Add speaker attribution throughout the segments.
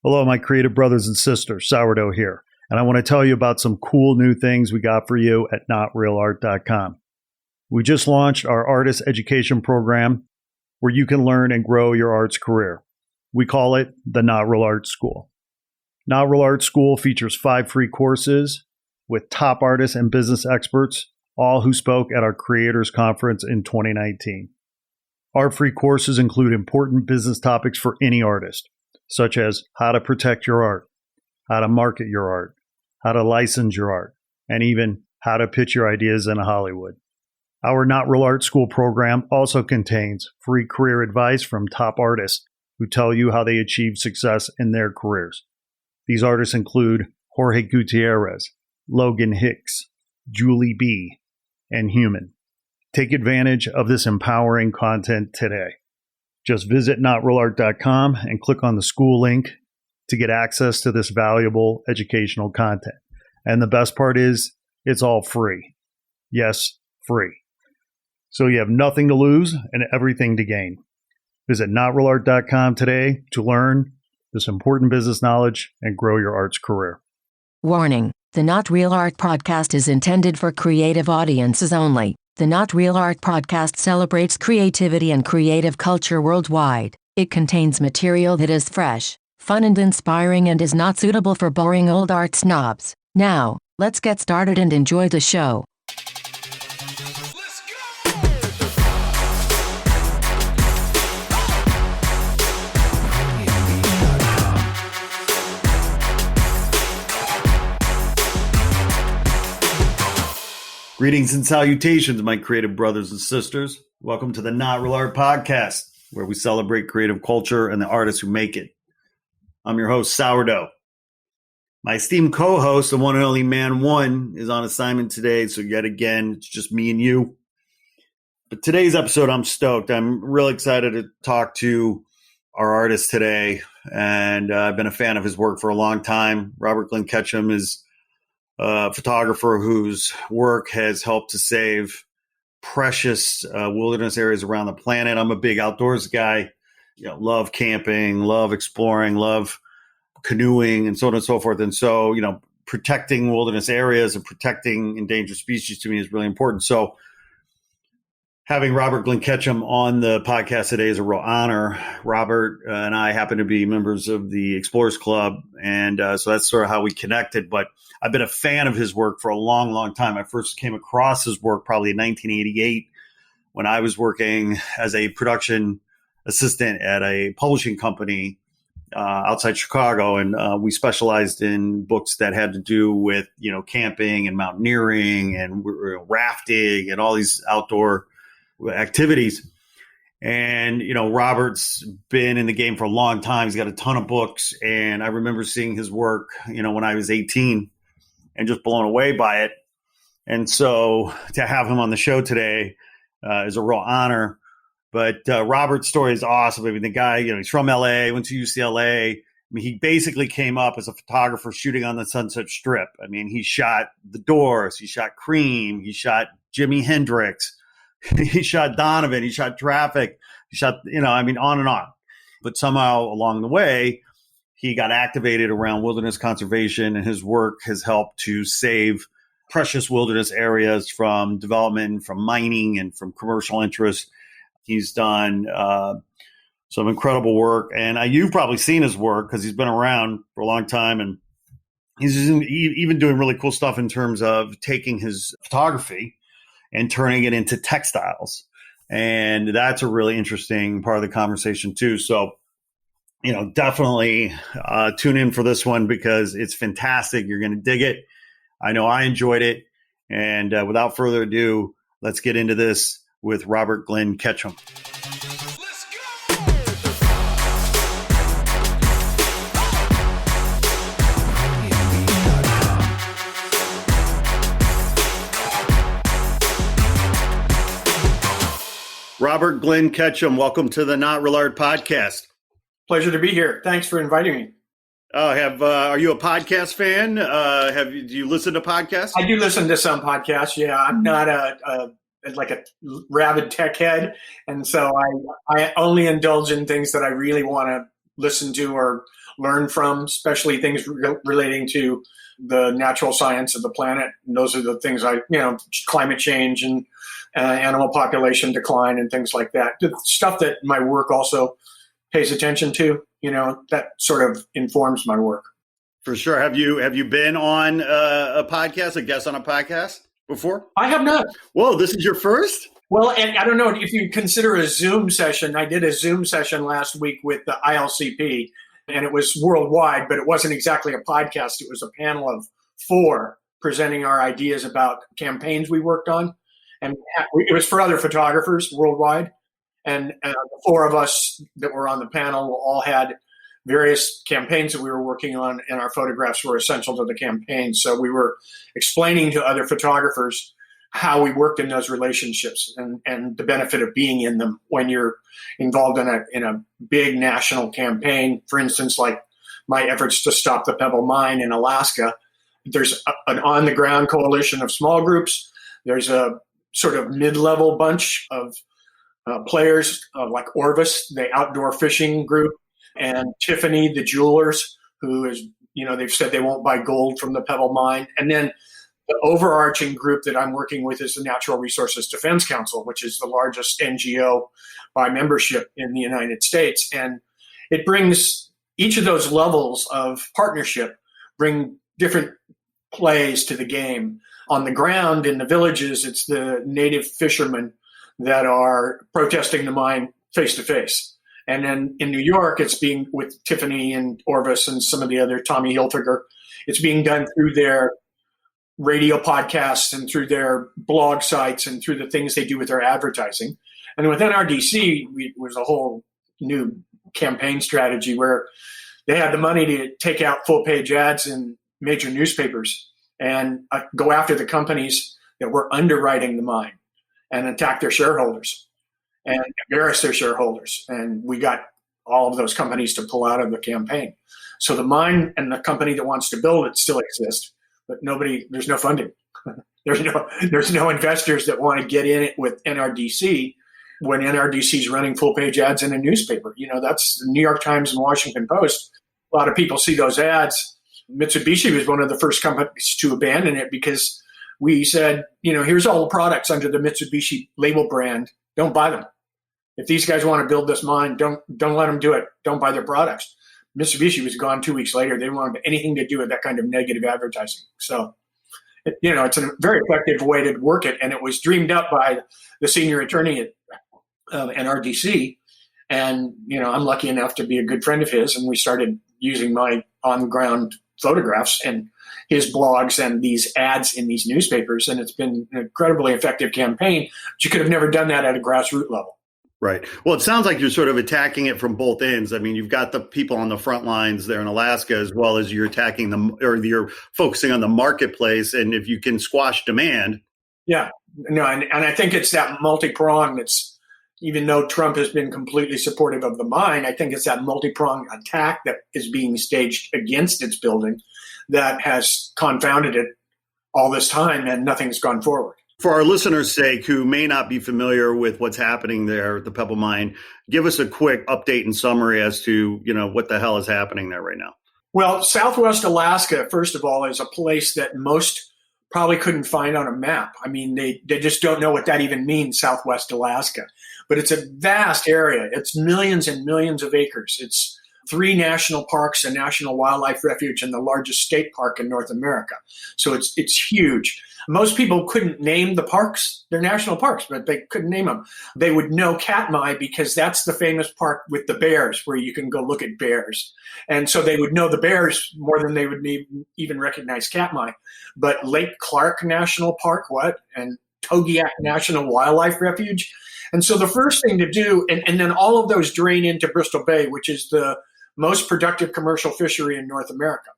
Speaker 1: Hello, my creative brothers and sisters. Sourdough here. And I want to tell you about some cool new things we got for you at notrealart.com. We just launched our artist education program where you can learn and grow your arts career. We call it the Not Real Art School. Not Real Art School features 5 free courses with top artists and business experts, all who spoke at our Creators Conference in 2019. Our free courses include important business topics for any artist, such as how to protect your art, how to market your art, how to license your art, and even how to pitch your ideas in Hollywood. Our Not Real Art School program also contains free career advice from top artists who tell you how they achieve success in their careers. These artists include Jorge Gutierrez, Logan Hicks, Julie B., and Human. Take advantage of this empowering content today. Just visit notrealart.com and click on the school link to get access to this valuable educational content. And the best part is, it's all free. Yes, free. So you have nothing to lose and everything to gain. Visit notrealart.com today to learn this important business knowledge and grow your arts career.
Speaker 2: Warning: the Not Real Art podcast is intended for creative audiences only. The Not Real Art podcast celebrates creativity and creative culture worldwide. It contains material that is fresh, fun and inspiring and is not suitable for boring old art snobs. Now, let's get started and enjoy the show.
Speaker 1: Greetings and salutations, my creative brothers and sisters. Welcome to the Not Real Art Podcast, where we celebrate creative culture and the artists who make it. I'm your host, Sourdough. My esteemed co-host, the one and only Man One, is on assignment today, so yet again, it's just me and you. But today's episode, I'm stoked. I'm really excited to talk to our artist today, and I've been a fan of his work for a long time. Robert Glenn Ketchum is a photographer whose work has helped to save precious wilderness areas around the planet. I'm a big outdoors guy, love camping, love exploring, love canoeing, and so on and so forth. And so, protecting wilderness areas and protecting endangered species to me is really important. So having Robert Glenn Ketchum on the podcast today is a real honor. Robert and I happen to be members of the Explorers Club, and so that's sort of how we connected. But I've been a fan of his work for a long, long time. I first came across his work probably in 1988 when I was working as a production assistant at a publishing company outside Chicago, and we specialized in books that had to do with camping and mountaineering and rafting and all these outdoor activities. And, Robert's been in the game for a long time. He's got a ton of books. And I remember seeing his work, when I was 18 and just blown away by it. And so to have him on the show today is a real honor. But Robert's story is awesome. I mean, the guy, he's from LA, went to UCLA. I mean, he basically came up as a photographer shooting on the Sunset Strip. I mean, he shot The Doors, he shot Cream, he shot Jimi Hendrix. He shot Donovan, he shot Traffic, he shot, on and on. But somehow along the way, he got activated around wilderness conservation, and his work has helped to save precious wilderness areas from development, from mining, and from commercial interests. He's done some incredible work, and you've probably seen his work because he's been around for a long time, and he's even doing really cool stuff in terms of taking his photography and turning it into textiles. And that's a really interesting part of the conversation too. So, definitely tune in for this one because it's fantastic. You're going to dig it. I know I enjoyed it. And without further ado, let's get into this with Robert Glenn Ketchum. Robert Glenn Ketchum, welcome to the Not Real Art Podcast.
Speaker 3: Pleasure to be here. Thanks for inviting me.
Speaker 1: Are you a podcast fan? Do you listen to podcasts?
Speaker 3: I do listen to some podcasts. Yeah, I'm not a rabid tech head, and so I only indulge in things that I really want to listen to or learn from, especially things relating to the natural science of the planet. And those are the things climate change and animal population decline and things like that. The stuff that my work also pays attention to, that sort of informs my work.
Speaker 1: For sure. Have you been on a podcast, a guest on a podcast before?
Speaker 3: I have not.
Speaker 1: Whoa, this is your first?
Speaker 3: Well, and I don't know if you consider a Zoom session. I did a Zoom session last week with the ILCP, and it was worldwide, but it wasn't exactly a podcast. It was a panel of 4 presenting our ideas about campaigns we worked on. And it was for other photographers worldwide. And the 4 of us that were on the panel all had various campaigns that we were working on, and our photographs were essential to the campaign. So we were explaining to other photographers how we worked in those relationships and the benefit of being in them when you're involved in a big national campaign. For instance, like my efforts to stop the Pebble Mine in Alaska. There's an on-the-ground coalition of small groups. There's a sort of mid-level bunch of players like Orvis, the outdoor fishing group, and Tiffany, the jewelers, who is, they've said they won't buy gold from the Pebble Mine. And then the overarching group that I'm working with is the Natural Resources Defense Council, which is the largest NGO by membership in the United States. And it brings each of those levels of partnership, bring different plays to the game. On the ground in the villages, it's the native fishermen that are protesting the mine face to face. And then in New York, it's being with Tiffany and Orvis and some of the other, Tommy Hilfiger, it's being done through their radio podcasts and through their blog sites and through the things they do with their advertising. And with NRDC, it was a whole new campaign strategy where they had the money to take out full-page ads in major newspapers and go after the companies that were underwriting the mine and attack their shareholders and embarrass their shareholders. And we got all of those companies to pull out of the campaign. So the mine and the company that wants to build it still exist, but there's no funding. There's no investors that want to get in it with NRDC when NRDC is running full page ads in a newspaper. That's the New York Times and Washington Post. A lot of people see those ads. Mitsubishi was one of the first companies to abandon it because we said, here's all the products under the Mitsubishi label brand. Don't buy them. If these guys want to build this mine, don't let them do it. Don't buy their products. Mitsubishi was gone 2 weeks later. They didn't want anything to do with that kind of negative advertising. So, it's a very effective way to work it. And it was dreamed up by the senior attorney at NRDC. And, I'm lucky enough to be a good friend of his. And we started using my on-ground photographs and his blogs and these ads in these newspapers. And it's been an incredibly effective campaign. But you could have never done that at a grassroots level.
Speaker 1: Right. Well, it sounds like you're sort of attacking it from both ends. I mean, you've got the people on the front lines there in Alaska, as well as you're attacking them, or you're focusing on the marketplace. And if you can squash demand. Yeah.
Speaker 3: No, and I think it's that multi-prong that's, even though Trump has been completely supportive of the mine, I think it's that multi-pronged attack that is being staged against its building that has confounded it all this time, and nothing's gone forward.
Speaker 1: For our listeners' sake, who may not be familiar with what's happening there at the Pebble Mine, give us a quick update and summary as to, what the hell is happening there right now.
Speaker 3: Well, Southwest Alaska, first of all, is a place that most probably couldn't find on a map. I mean, they just don't know what that even means, Southwest Alaska. But it's a vast area. It's millions and millions of acres. It's 3 national parks, a national wildlife refuge, and the largest state park in North America. So it's huge. Most people couldn't name the parks. They're national parks, but they couldn't name them. They would know Katmai because that's the famous park with the bears where you can go look at bears. And so they would know the bears more than they would even recognize Katmai. But Lake Clark National Park, and Togiak National Wildlife Refuge. And so the first thing to do, and then all of those drain into Bristol Bay, which is the most productive commercial fishery in North America.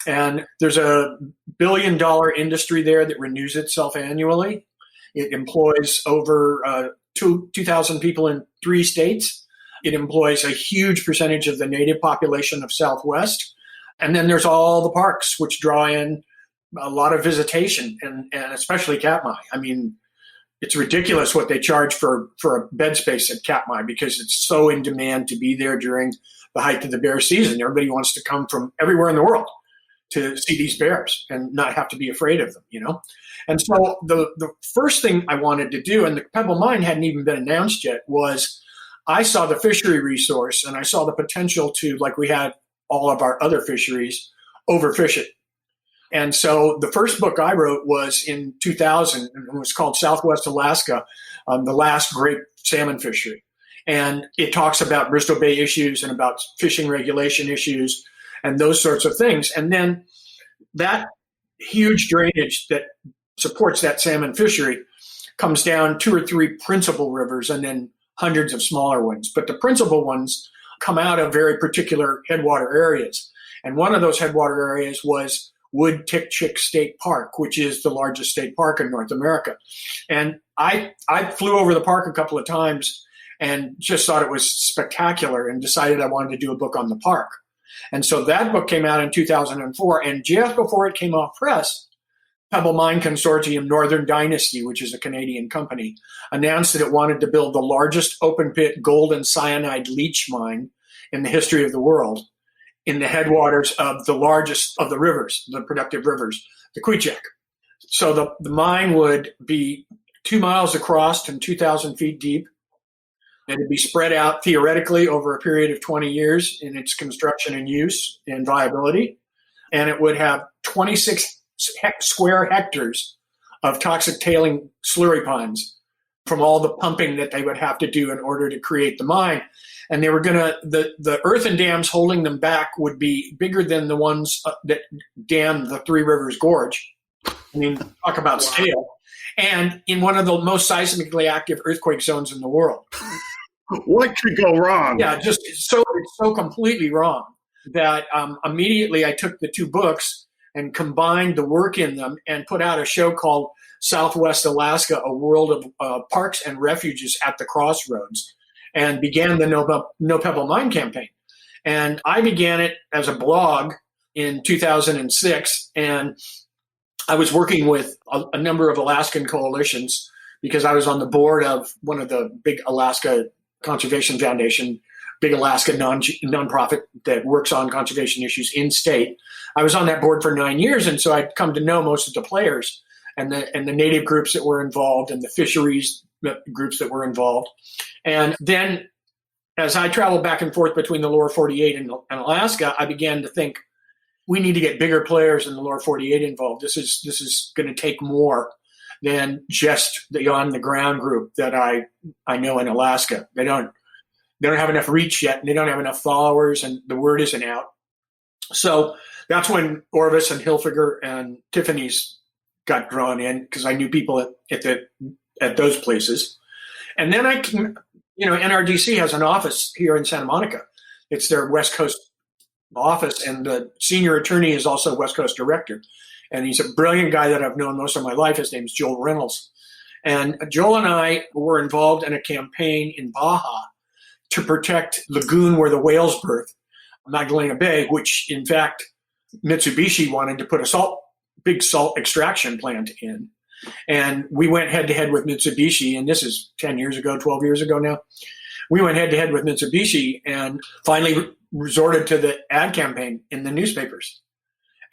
Speaker 3: And there's a $1 billion industry there that renews itself annually. It employs over 2,000 people in 3 states. It employs a huge percentage of the native population of Southwest. And then there's all the parks, which draw in a lot of visitation, and especially Katmai. I mean, it's ridiculous what they charge for a bed space at Katmai because it's so in demand to be there during the height of the bear season. Everybody wants to come from everywhere in the world to see these bears and not have to be afraid of them, And so the first thing I wanted to do, and the Pebble Mine hadn't even been announced yet, was I saw the fishery resource and I saw the potential to, like we had all of our other fisheries, overfish it. And so the first book I wrote was in 2000, and it was called Southwest Alaska, the last great salmon fishery. And it talks about Bristol Bay issues and about fishing regulation issues and those sorts of things. And then that huge drainage that supports that salmon fishery comes down 2 or 3 principal rivers and then hundreds of smaller ones. But the principal ones come out of very particular headwater areas. And one of those headwater areas was Wood-Tikchik State Park, which is the largest state park in North America. And I flew over the park a couple of times and just thought it was spectacular and decided I wanted to do a book on the park. And so that book came out in 2004. And just before it came off press, Pebble Mine Consortium Northern Dynasty, which is a Canadian company, announced that it wanted to build the largest open pit gold and cyanide leech mine in the history of the world in the headwaters of the largest of the rivers, the productive rivers, the Kwichak. So the mine would be 2 miles across and 2,000 feet deep. It would be spread out theoretically over a period of 20 years in its construction and use and viability. And it would have 26 square hectares of toxic tailing slurry ponds from all the pumping that they would have to do in order to create the mine. And they were going to, the earthen dams holding them back would be bigger than the ones that dam the Three Rivers Gorge. I mean, talk about scale. And in one of the most seismically active earthquake zones in the world.
Speaker 1: What could go wrong?
Speaker 3: Yeah, just it's so completely wrong that immediately I took the 2 books and combined the work in them and put out a show called Southwest Alaska, A World of Parks and Refuges at the Crossroads, and began the No Pebble Mine campaign. And I began it as a blog in 2006, and I was working with a number of Alaskan coalitions because I was on the board of one of the big Alaska Conservation Foundation, big Alaska nonprofit that works on conservation issues in state. I was on that board for 9 years, and so I'd come to know most of the players and the native groups that were involved and the fisheries groups that were involved. And then as I traveled back and forth between the lower 48 and Alaska, I began to think we need to get bigger players in the lower 48 involved. This is going to take more than just the on the ground group that I know in Alaska. They don't have enough reach yet, and they don't have enough followers, and the word isn't out. So that's when Orvis and Hilfiger and Tiffany's got drawn in because I knew people at those places. And then NRDC has an office here in Santa Monica. It's their West Coast office, and the senior attorney is also West Coast director. And he's a brilliant guy that I've known most of my life. His name's Joel Reynolds. And Joel and I were involved in a campaign in Baja to protect lagoon where the whales birth, Magdalena Bay, which in fact Mitsubishi wanted to put a big salt extraction plant in. And we went head to head with Mitsubishi, and this is 10 years ago, 12 years ago now. We went head to head with Mitsubishi and finally resorted to the ad campaign in the newspapers.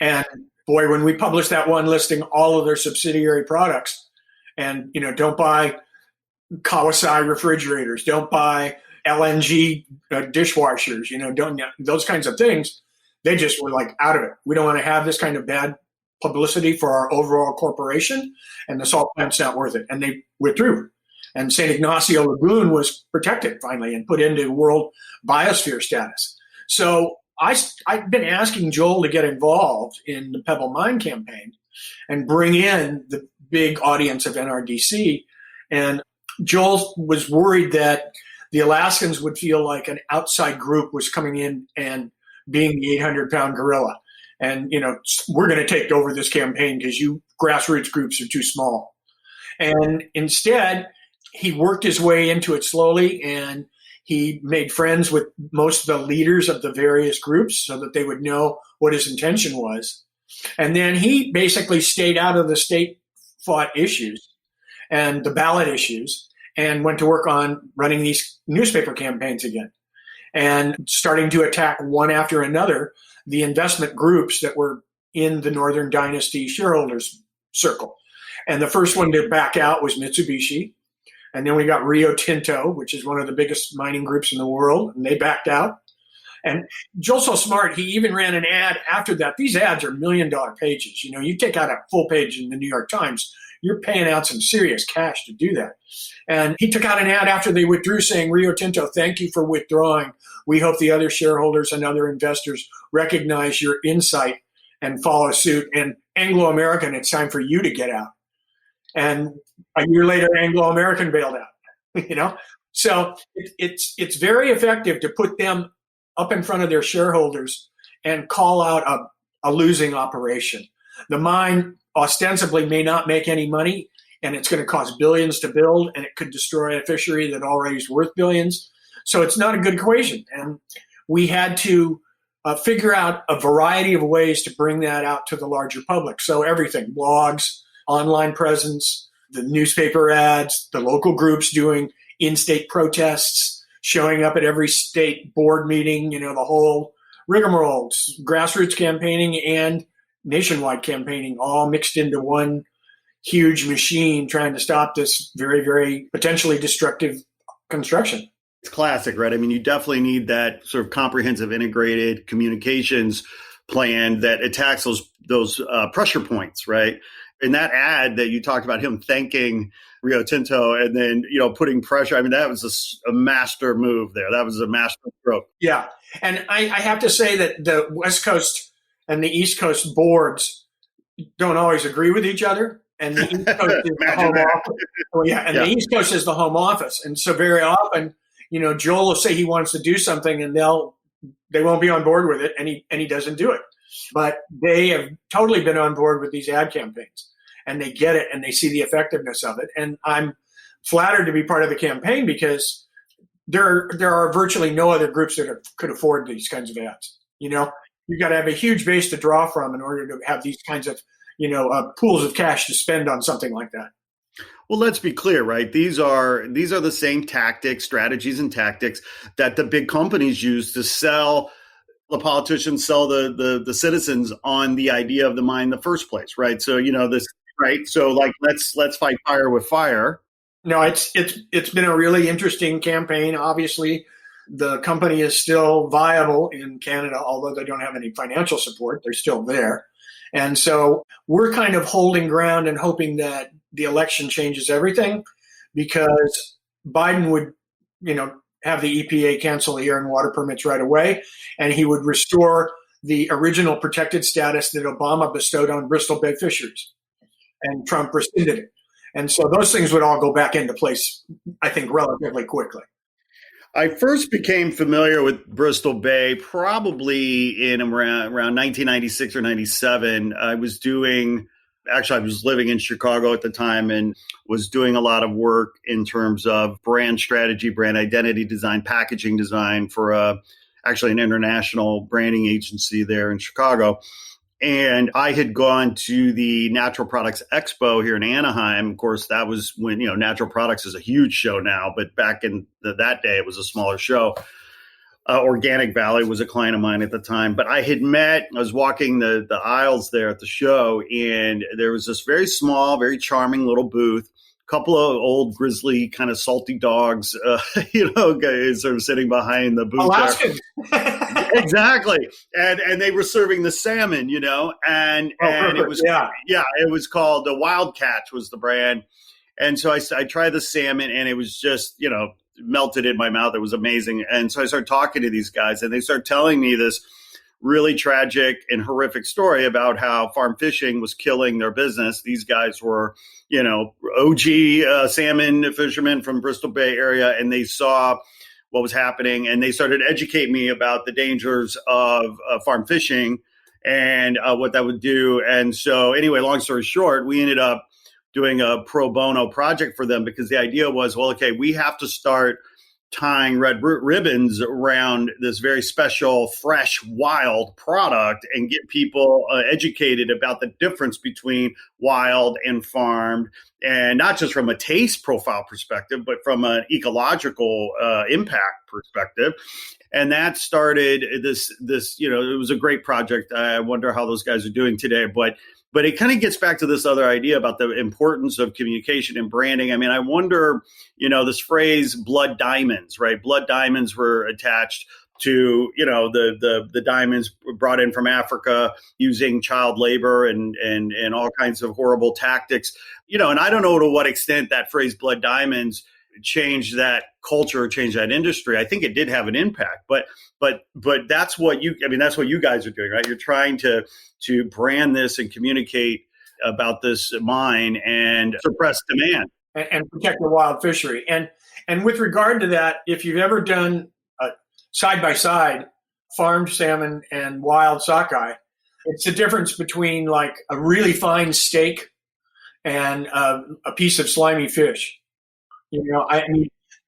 Speaker 3: And boy, when we published that one listing all of their subsidiary products and, don't buy Kawasai refrigerators, don't buy LNG dishwashers, don't those kinds of things, they just were like out of it. We don't want to have this kind of bad publicity for our overall corporation, and the salt plant's not worth it. And they withdrew. And St. Ignacio Lagoon was protected finally and put into world biosphere status. So I've been asking Joel to get involved in the Pebble Mine campaign and bring in the big audience of NRDC. And Joel was worried that the Alaskans would feel like an outside group was coming in and being the 800-pound gorilla. And, we're going to take over this campaign because you grassroots groups are too small. And instead, he worked his way into it slowly, and he made friends with most of the leaders of the various groups so that they would know what his intention was. And then he basically stayed out of the state-fought issues and the ballot issues and went to work on running these newspaper campaigns again. and starting to attack one after another the investment groups that were in the Northern Dynasty shareholders circle. And the first one to back out was Mitsubishi. And then we got Rio Tinto, which is one of the biggest mining groups in the world, and they backed out. And Joel's so smart, he even ran an ad after that. These ads are $1 million pages. You know, you take out a full page in the New York Times, you're paying out some serious cash to do that. And he took out an ad after they withdrew saying, Rio Tinto, thank you for withdrawing. We hope the other shareholders and other investors recognize your insight and follow suit. And Anglo American, it's time for you to get out. And a year later, Anglo American bailed out. You know, so it's very effective to put them up in front of their shareholders and call out a losing operation. The mine ostensibly may not make any money, and it's going to cost billions to build, and it could destroy a fishery that already is worth billions. So it's not a good equation. And we had to figure out a variety of ways to bring that out to the larger public. So everything, blogs, online presence, the newspaper ads, the local groups doing in-state protests, showing up at every state board meeting, you know, the whole rigmarole, grassroots campaigning and nationwide campaigning all mixed into one huge machine trying to stop this very, very potentially destructive construction.
Speaker 1: It's classic, right? I mean, you definitely need that sort of comprehensive integrated communications plan that attacks those pressure points, right? In that ad that you talked about him thanking Rio Tinto and then, you know, putting pressure. I mean, that was a master move there. That was a master stroke.
Speaker 3: Yeah. And I have to say that the West Coast and the East Coast boards don't always agree with each other. And the East Coast is the home office. Well, yeah. And the East Coast is the home office. And so very often, you know, Joel will say he wants to do something and they won't be on board with it. And he doesn't do it. But they have totally been on board with these ad campaigns, and they get it and they see the effectiveness of it. And I'm flattered to be part of the campaign because there are virtually no other groups that could afford these kinds of ads. You know, you got to have a huge base to draw from in order to have these kinds of, you know, pools of cash to spend on something like that.
Speaker 1: Well, let's be clear, right? These are the same tactics, strategies, and tactics that the big companies use to sell. The politicians sell the citizens on the idea of the mine in the first place, right? So, you know, this, right? So like, let's fight fire with fire.
Speaker 3: No, it's been a really interesting campaign. Obviously, the company is still viable in Canada, although they don't have any financial support. They're still there. And so we're kind of holding ground and hoping that the election changes everything, because Biden would, you know, have the EPA cancel the air and water permits right away, and he would restore the original protected status that Obama bestowed on Bristol Bay fisheries, and Trump rescinded it. And so those things would all go back into place, I think, relatively quickly.
Speaker 1: I first became familiar with Bristol Bay probably in around 1996 or 97. I was living in Chicago at the time and was doing a lot of work in terms of brand strategy, brand identity design, packaging design for actually an international branding agency there in Chicago. And I had gone to the Natural Products Expo here in Anaheim. Of course, that was when, you know, Natural Products is a huge show now, but back in that day, it was a smaller show. Organic Valley was a client of mine at the time, but I was walking the aisles there at the show, and there was this very small, very charming little booth, a couple of old grizzly kind of salty dogs, guys sort of sitting behind the booth.
Speaker 3: Alaskan.
Speaker 1: Exactly. And they were serving the salmon, you know, and it was, it was called the Wild Catch was the brand. And so I tried the salmon, and it was just, you know, melted in my mouth. It was amazing. And so I started talking to these guys, and they started telling me this really tragic and horrific story about how farm fishing was killing their business. These guys were, you know, OG salmon fishermen from Bristol Bay area, and they saw what was happening, and they started to educate me about the dangers of farm fishing and what that would do. And so anyway, long story short, we ended up doing a pro bono project for them, because the idea was, well, okay, we have to start tying red ribbons around this very special, fresh, wild product and get people educated about the difference between wild and farmed, and not just from a taste profile perspective, but from an ecological impact perspective. And that started this, it was a great project. I wonder how those guys are doing today, but it kind of gets back to this other idea about the importance of communication and branding. I mean, I wonder, this phrase blood diamonds, right? Blood diamonds were attached to, the diamonds brought in from Africa using child labor and all kinds of horrible tactics, and I don't know to what extent that phrase blood diamonds changed that culture, changed that industry. I think it did have an impact, but that's what that's what you guys are doing, right? You're trying to brand this and communicate about this mine and suppress demand
Speaker 3: and protect the wild fishery. And with regard to that, if you've ever done side by side farmed salmon and wild sockeye, it's the difference between like a really fine steak and a piece of slimy fish.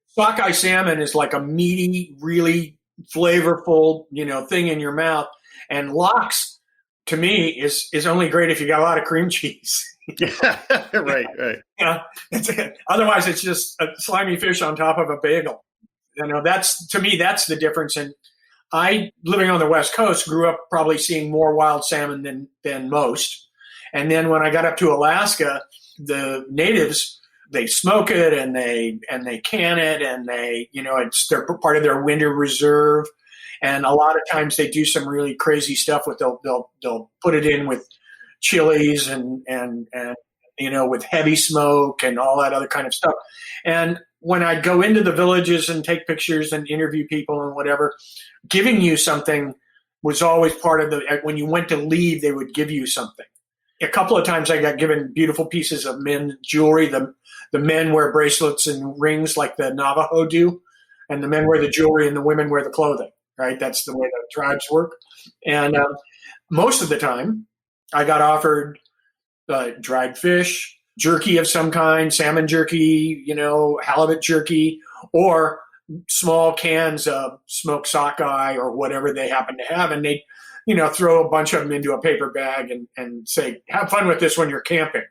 Speaker 3: Sockeye salmon is like a meaty, really flavorful, thing in your mouth. And lox, to me, is only great if you got a lot of cream cheese.
Speaker 1: Right.
Speaker 3: Otherwise, it's just a slimy fish on top of a bagel. That's the difference. And I, living on the West Coast, grew up probably seeing more wild salmon than most. And then when I got up to Alaska, the natives, they smoke it and they can it, and they're part of their winter reserve. And a lot of times they do some really crazy stuff with they'll put it in with chilies and with heavy smoke and all that other kind of stuff. And when I'd go into the villages and take pictures and interview people and whatever, giving you something was always part of when you went to leave, they would give you something. A couple of times I got given beautiful pieces of men's jewelry. The men wear bracelets and rings like the Navajo do, and the men wear the jewelry and the women wear the clothing, right? That's the way the tribes work. And most of the time I got offered dried fish, jerky of some kind, salmon jerky, halibut jerky, or small cans of smoked sockeye or whatever they happen to have. And they throw a bunch of them into a paper bag and say, have fun with this when you're camping,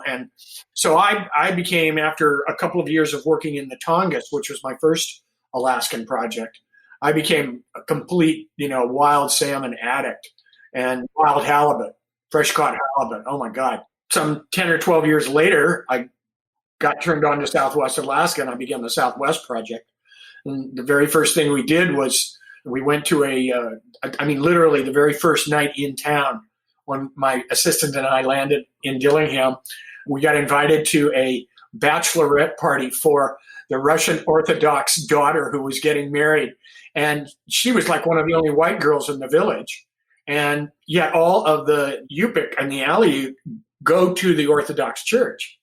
Speaker 3: And so I became, after a couple of years of working in the Tongass, which was my first Alaskan project, I became a complete, wild salmon addict and wild halibut, fresh caught halibut. Oh my God. Some 10 or 12 years later, I got turned on to Southwest Alaska and I began the Southwest Project. And the very first thing we did was we went to literally the very first night in town when my assistant and I landed in Dillingham, we got invited to a bachelorette party for the Russian Orthodox daughter who was getting married. And she was like one of the only white girls in the village. And yet all of the Yupik and the Aleut go to the Orthodox church.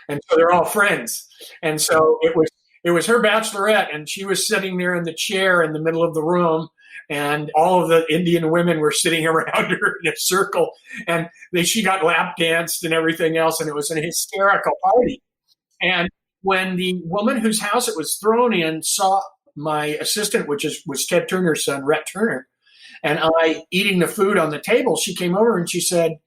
Speaker 3: And so they're all friends. And so it was her bachelorette, and she was sitting there in the chair in the middle of the room, and all of the Indian women were sitting around her in a circle, and she got lap danced and everything else, and it was an hysterical party. And when the woman whose house it was thrown in saw my assistant, which was Ted Turner's son, Rhett Turner, and I eating the food on the table, she came over and she said,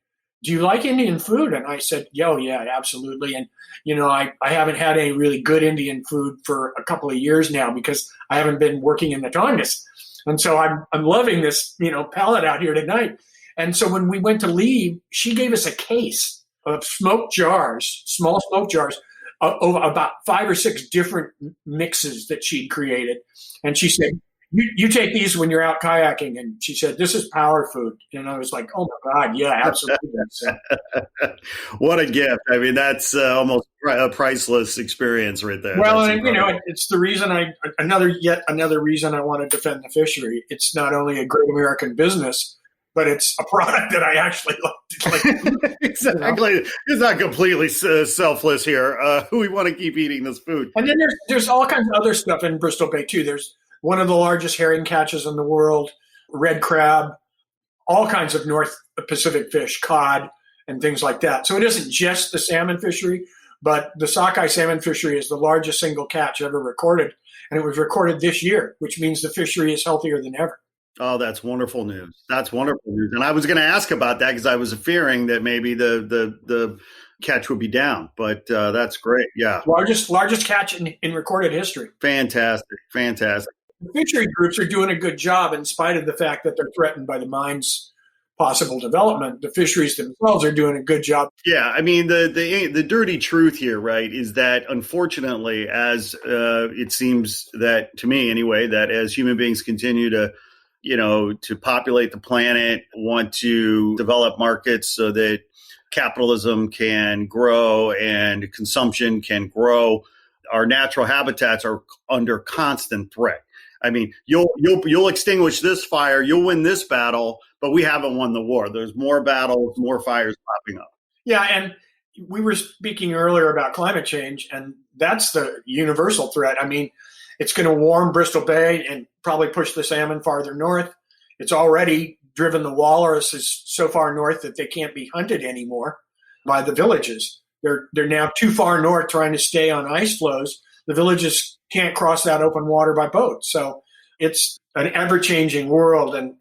Speaker 3: "Do you like Indian food?" And I said, yeah, absolutely. And, I haven't had any really good Indian food for a couple of years now because I haven't been working in the Tongass. And so I'm loving this, palette out here tonight. And so when we went to leave, she gave us a case of smoked jars, small smoked jars, of about 5 or 6 different mixes that she'd created. And she said, you take these when you're out kayaking. And she said, this is power food. And I was like, oh my God, yeah, absolutely.
Speaker 1: What a gift. I mean, that's almost a priceless experience right there.
Speaker 3: Well, and, it's the reason yet another reason I want to defend the fishery. It's not only a great American business, but it's a product that I actually like.
Speaker 1: Exactly. It's not completely selfless here. We want to keep eating this food.
Speaker 3: And then there's all kinds of other stuff in Bristol Bay too. There's one of the largest herring catches in the world, red crab, all kinds of North Pacific fish, cod, and things like that. So it isn't just the salmon fishery, but the sockeye salmon fishery is the largest single catch ever recorded. And it was recorded this year, which means the fishery is healthier than ever.
Speaker 1: Oh, that's wonderful news. That's wonderful news. And I was going to ask about that because I was fearing that maybe the catch would be down, but that's great. Yeah.
Speaker 3: Largest catch in recorded history.
Speaker 1: Fantastic.
Speaker 3: The fishery groups are doing a good job in spite of the fact that they're threatened by the mine's possible development. The fisheries themselves are doing a good job.
Speaker 1: Yeah, I mean the dirty truth here, right, is that unfortunately, as it seems that to me anyway, that as human beings continue to, to populate the planet, want to develop markets so that capitalism can grow and consumption can grow, our natural habitats are under constant threat. I mean, you'll extinguish this fire, you'll win this battle, but we haven't won the war. There's more battles, more fires popping up.
Speaker 3: Yeah, and we were speaking earlier about climate change, and that's the universal threat. I mean, it's going to warm Bristol Bay and probably push the salmon farther north. It's already driven the walruses so far north that they can't be hunted anymore by the villages. They're now too far north trying to stay on ice floes. The villages can't cross that open water by boat. So it's an ever-changing world, and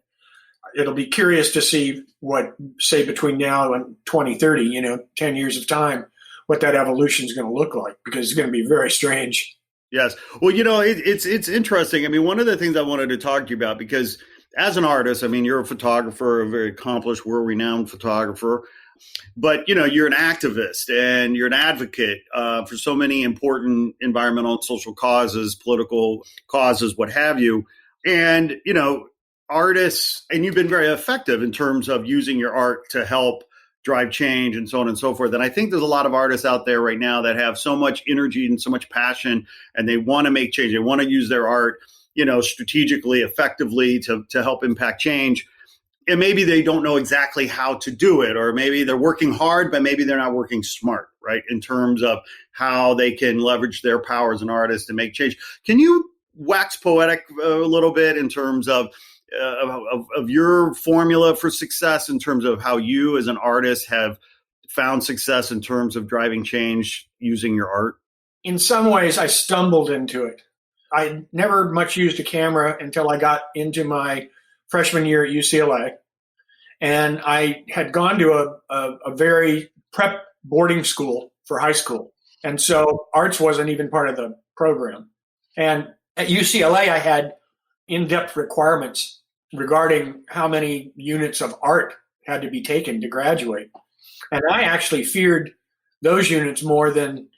Speaker 3: it'll be curious to see what, say, between now and 2030, 10 years of time, what that evolution is going to look like, because it's going to be very strange.
Speaker 1: Yes. Well, it's interesting. I mean, one of the things I wanted to talk to you about, because as an artist, I mean, you're a photographer, a very accomplished, world-renowned photographer, but, you're an activist and you're an advocate for so many important environmental and social causes, political causes, what have you. And, artists, and you've been very effective in terms of using your art to help drive change and so on and so forth. And I think there's a lot of artists out there right now that have so much energy and so much passion, and they want to make change. They want to use their art, strategically, effectively to help impact change. And maybe they don't know exactly how to do it, or maybe they're working hard, but maybe they're not working smart, right, in terms of how they can leverage their power as an artist to make change. Can you wax poetic a little bit in terms of your formula for success, in terms of how you as an artist have found success in terms of driving change using your art?
Speaker 3: In some ways, I stumbled into it. I never much used a camera until I got into my freshman year at UCLA. And I had gone to a very prep boarding school for high school. And so arts wasn't even part of the program. And at UCLA, I had in-depth requirements regarding how many units of art had to be taken to graduate. And I actually feared those units more than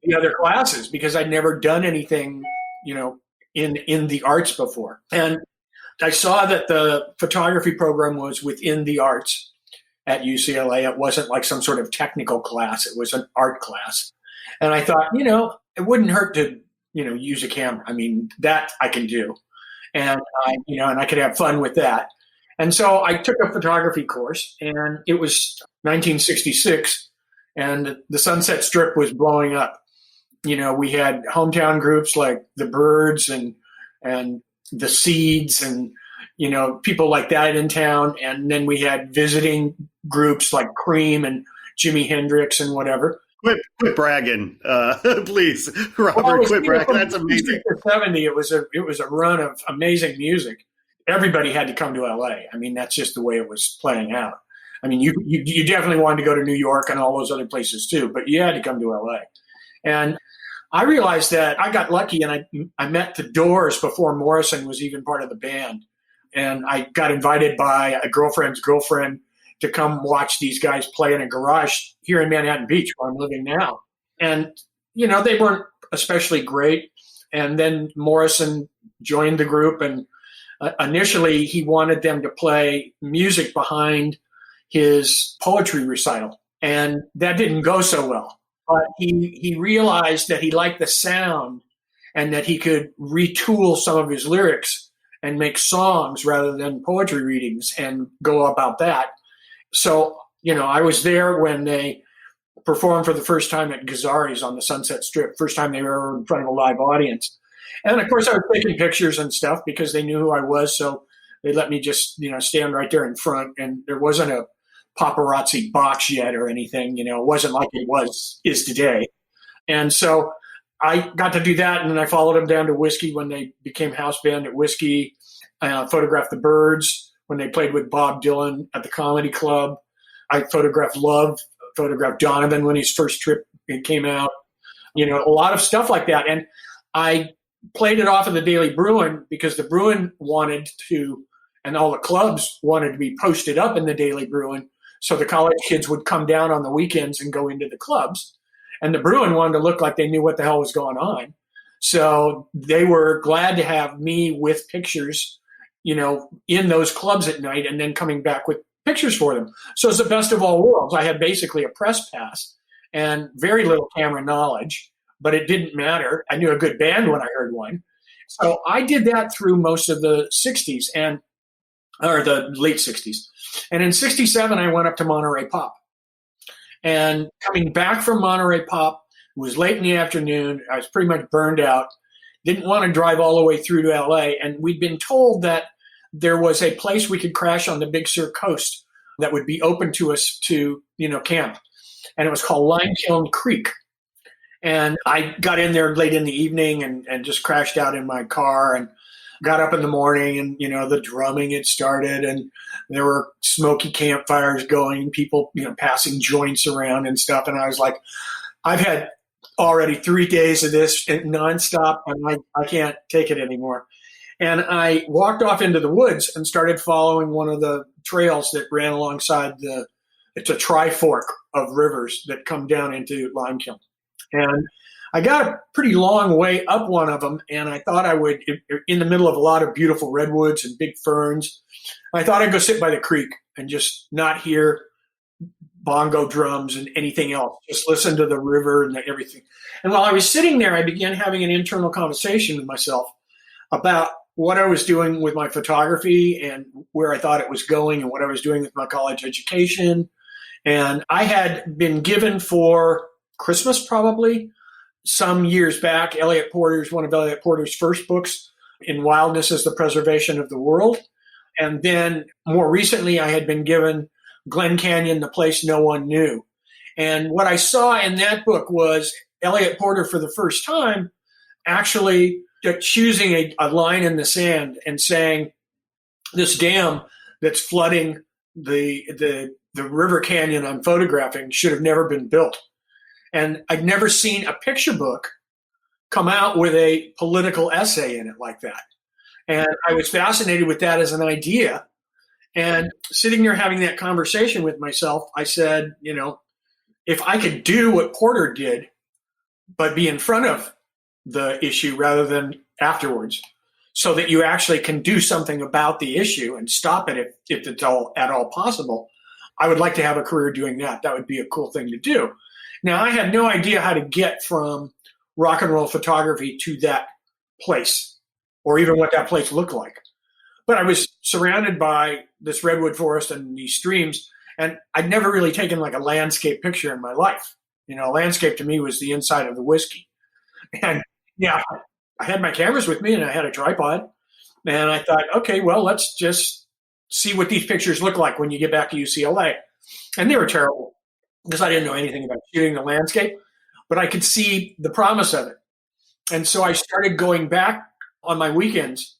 Speaker 3: the other classes, because I'd never done anything, in the arts before. And I saw that the photography program was within the arts at UCLA. It wasn't like some sort of technical class. It was an art class. And I thought, it wouldn't hurt to, use a camera. I mean, that I can do. And I could have fun with that. And so I took a photography course, and it was 1966, and the Sunset Strip was blowing up. We had hometown groups like the Birds and the Seeds and, people like that in town. And then we had visiting groups like Cream and Jimi Hendrix and whatever.
Speaker 1: Quit bragging, please, Robert. Quit bragging. That's amazing.
Speaker 3: 70, it was a run of amazing music. Everybody had to come to LA. I mean, that's just the way it was playing out. I mean, you definitely wanted to go to New York and all those other places too, but you had to come to LA. And I realized that I got lucky, and I met the Doors before Morrison was even part of the band. And I got invited by a girlfriend's girlfriend to come watch these guys play in a garage here in Manhattan Beach, where I'm living now. And, they weren't especially great. And then Morrison joined the group, and initially he wanted them to play music behind his poetry recital. And that didn't go so well. But he realized that he liked the sound, and that he could retool some of his lyrics and make songs rather than poetry readings and go about that. So, I was there when they performed for the first time at Gazzari's on the Sunset Strip, first time they were ever in front of a live audience. And of course I was taking pictures and stuff because they knew who I was. So they let me just, stand right there in front, and there wasn't a paparazzi box yet or anything, it wasn't like it is today. And so I got to do that. And then I followed them down to Whiskey when they became house band at Whiskey. I photographed the Birds when they played with Bob Dylan at the Comedy Club. I photographed Love, photographed Donovan when his first trip came out, a lot of stuff like that. And I played it off of the Daily Bruin because the Bruin wanted to, and all the clubs wanted to be posted up in the Daily Bruin. So the college kids would come down on the weekends and go into the clubs. And the Bruin wanted to look like they knew what the hell was going on. So they were glad to have me with pictures, in those clubs at night and then coming back with pictures for them. So it's the best of all worlds. I had basically a press pass and very little camera knowledge, but it didn't matter. I knew a good band when I heard one. So I did that through most of the 60s or the late 60s. And in 67, I went up to Monterey Pop. And coming back from Monterey Pop, it was late in the afternoon. I was pretty much burned out. Didn't want to drive all the way through to LA. And we'd been told that there was a place we could crash on the Big Sur coast that would be open to us to, camp. And it was called Limekiln Creek. And I got in there late in the evening and just crashed out in my car and got up in the morning and, the drumming had started and there were smoky campfires going, people, passing joints around and stuff. And I was like, I've had already 3 days of this nonstop and I can't take it anymore. And I walked off into the woods and started following one of the trails that ran alongside it's a tri-fork of rivers that come down into Limekiln. And I got a pretty long way up one of them, and I thought I would, in the middle of a lot of beautiful redwoods and big ferns, I thought I'd go sit by the creek and just not hear bongo drums and anything else, just listen to the river and everything. And while I was sitting there, I began having an internal conversation with myself about what I was doing with my photography and where I thought it was going and what I was doing with my college education. And I had been given for Christmas probably some years back, one of Elliot Porter's first books, In Wildness is the Preservation of the World. And then more recently, I had been given Glen Canyon, The Place No One Knew. And what I saw in that book was Elliot Porter for the first time actually choosing a line in the sand and saying, this dam that's flooding the river canyon I'm photographing should have never been built. And I'd never seen a picture book come out with a political essay in it like that. And I was fascinated with that as an idea. And sitting there having that conversation with myself, I said, if I could do what Porter did, but be in front of the issue rather than afterwards, so that you actually can do something about the issue and stop it if it's at all possible, I would like to have a career doing that. That would be a cool thing to do. Now, I had no idea how to get from rock and roll photography to that place, or even what that place looked like. But I was surrounded by this redwood forest and these streams, and I'd never really taken like a landscape picture in my life. Landscape to me was the inside of the whiskey. And yeah, I had my cameras with me and I had a tripod. And I thought, okay, well, let's just see what these pictures look like when you get back to UCLA. And they were terrible because I didn't know anything about shooting the landscape, but I could see the promise of it. And so I started going back on my weekends,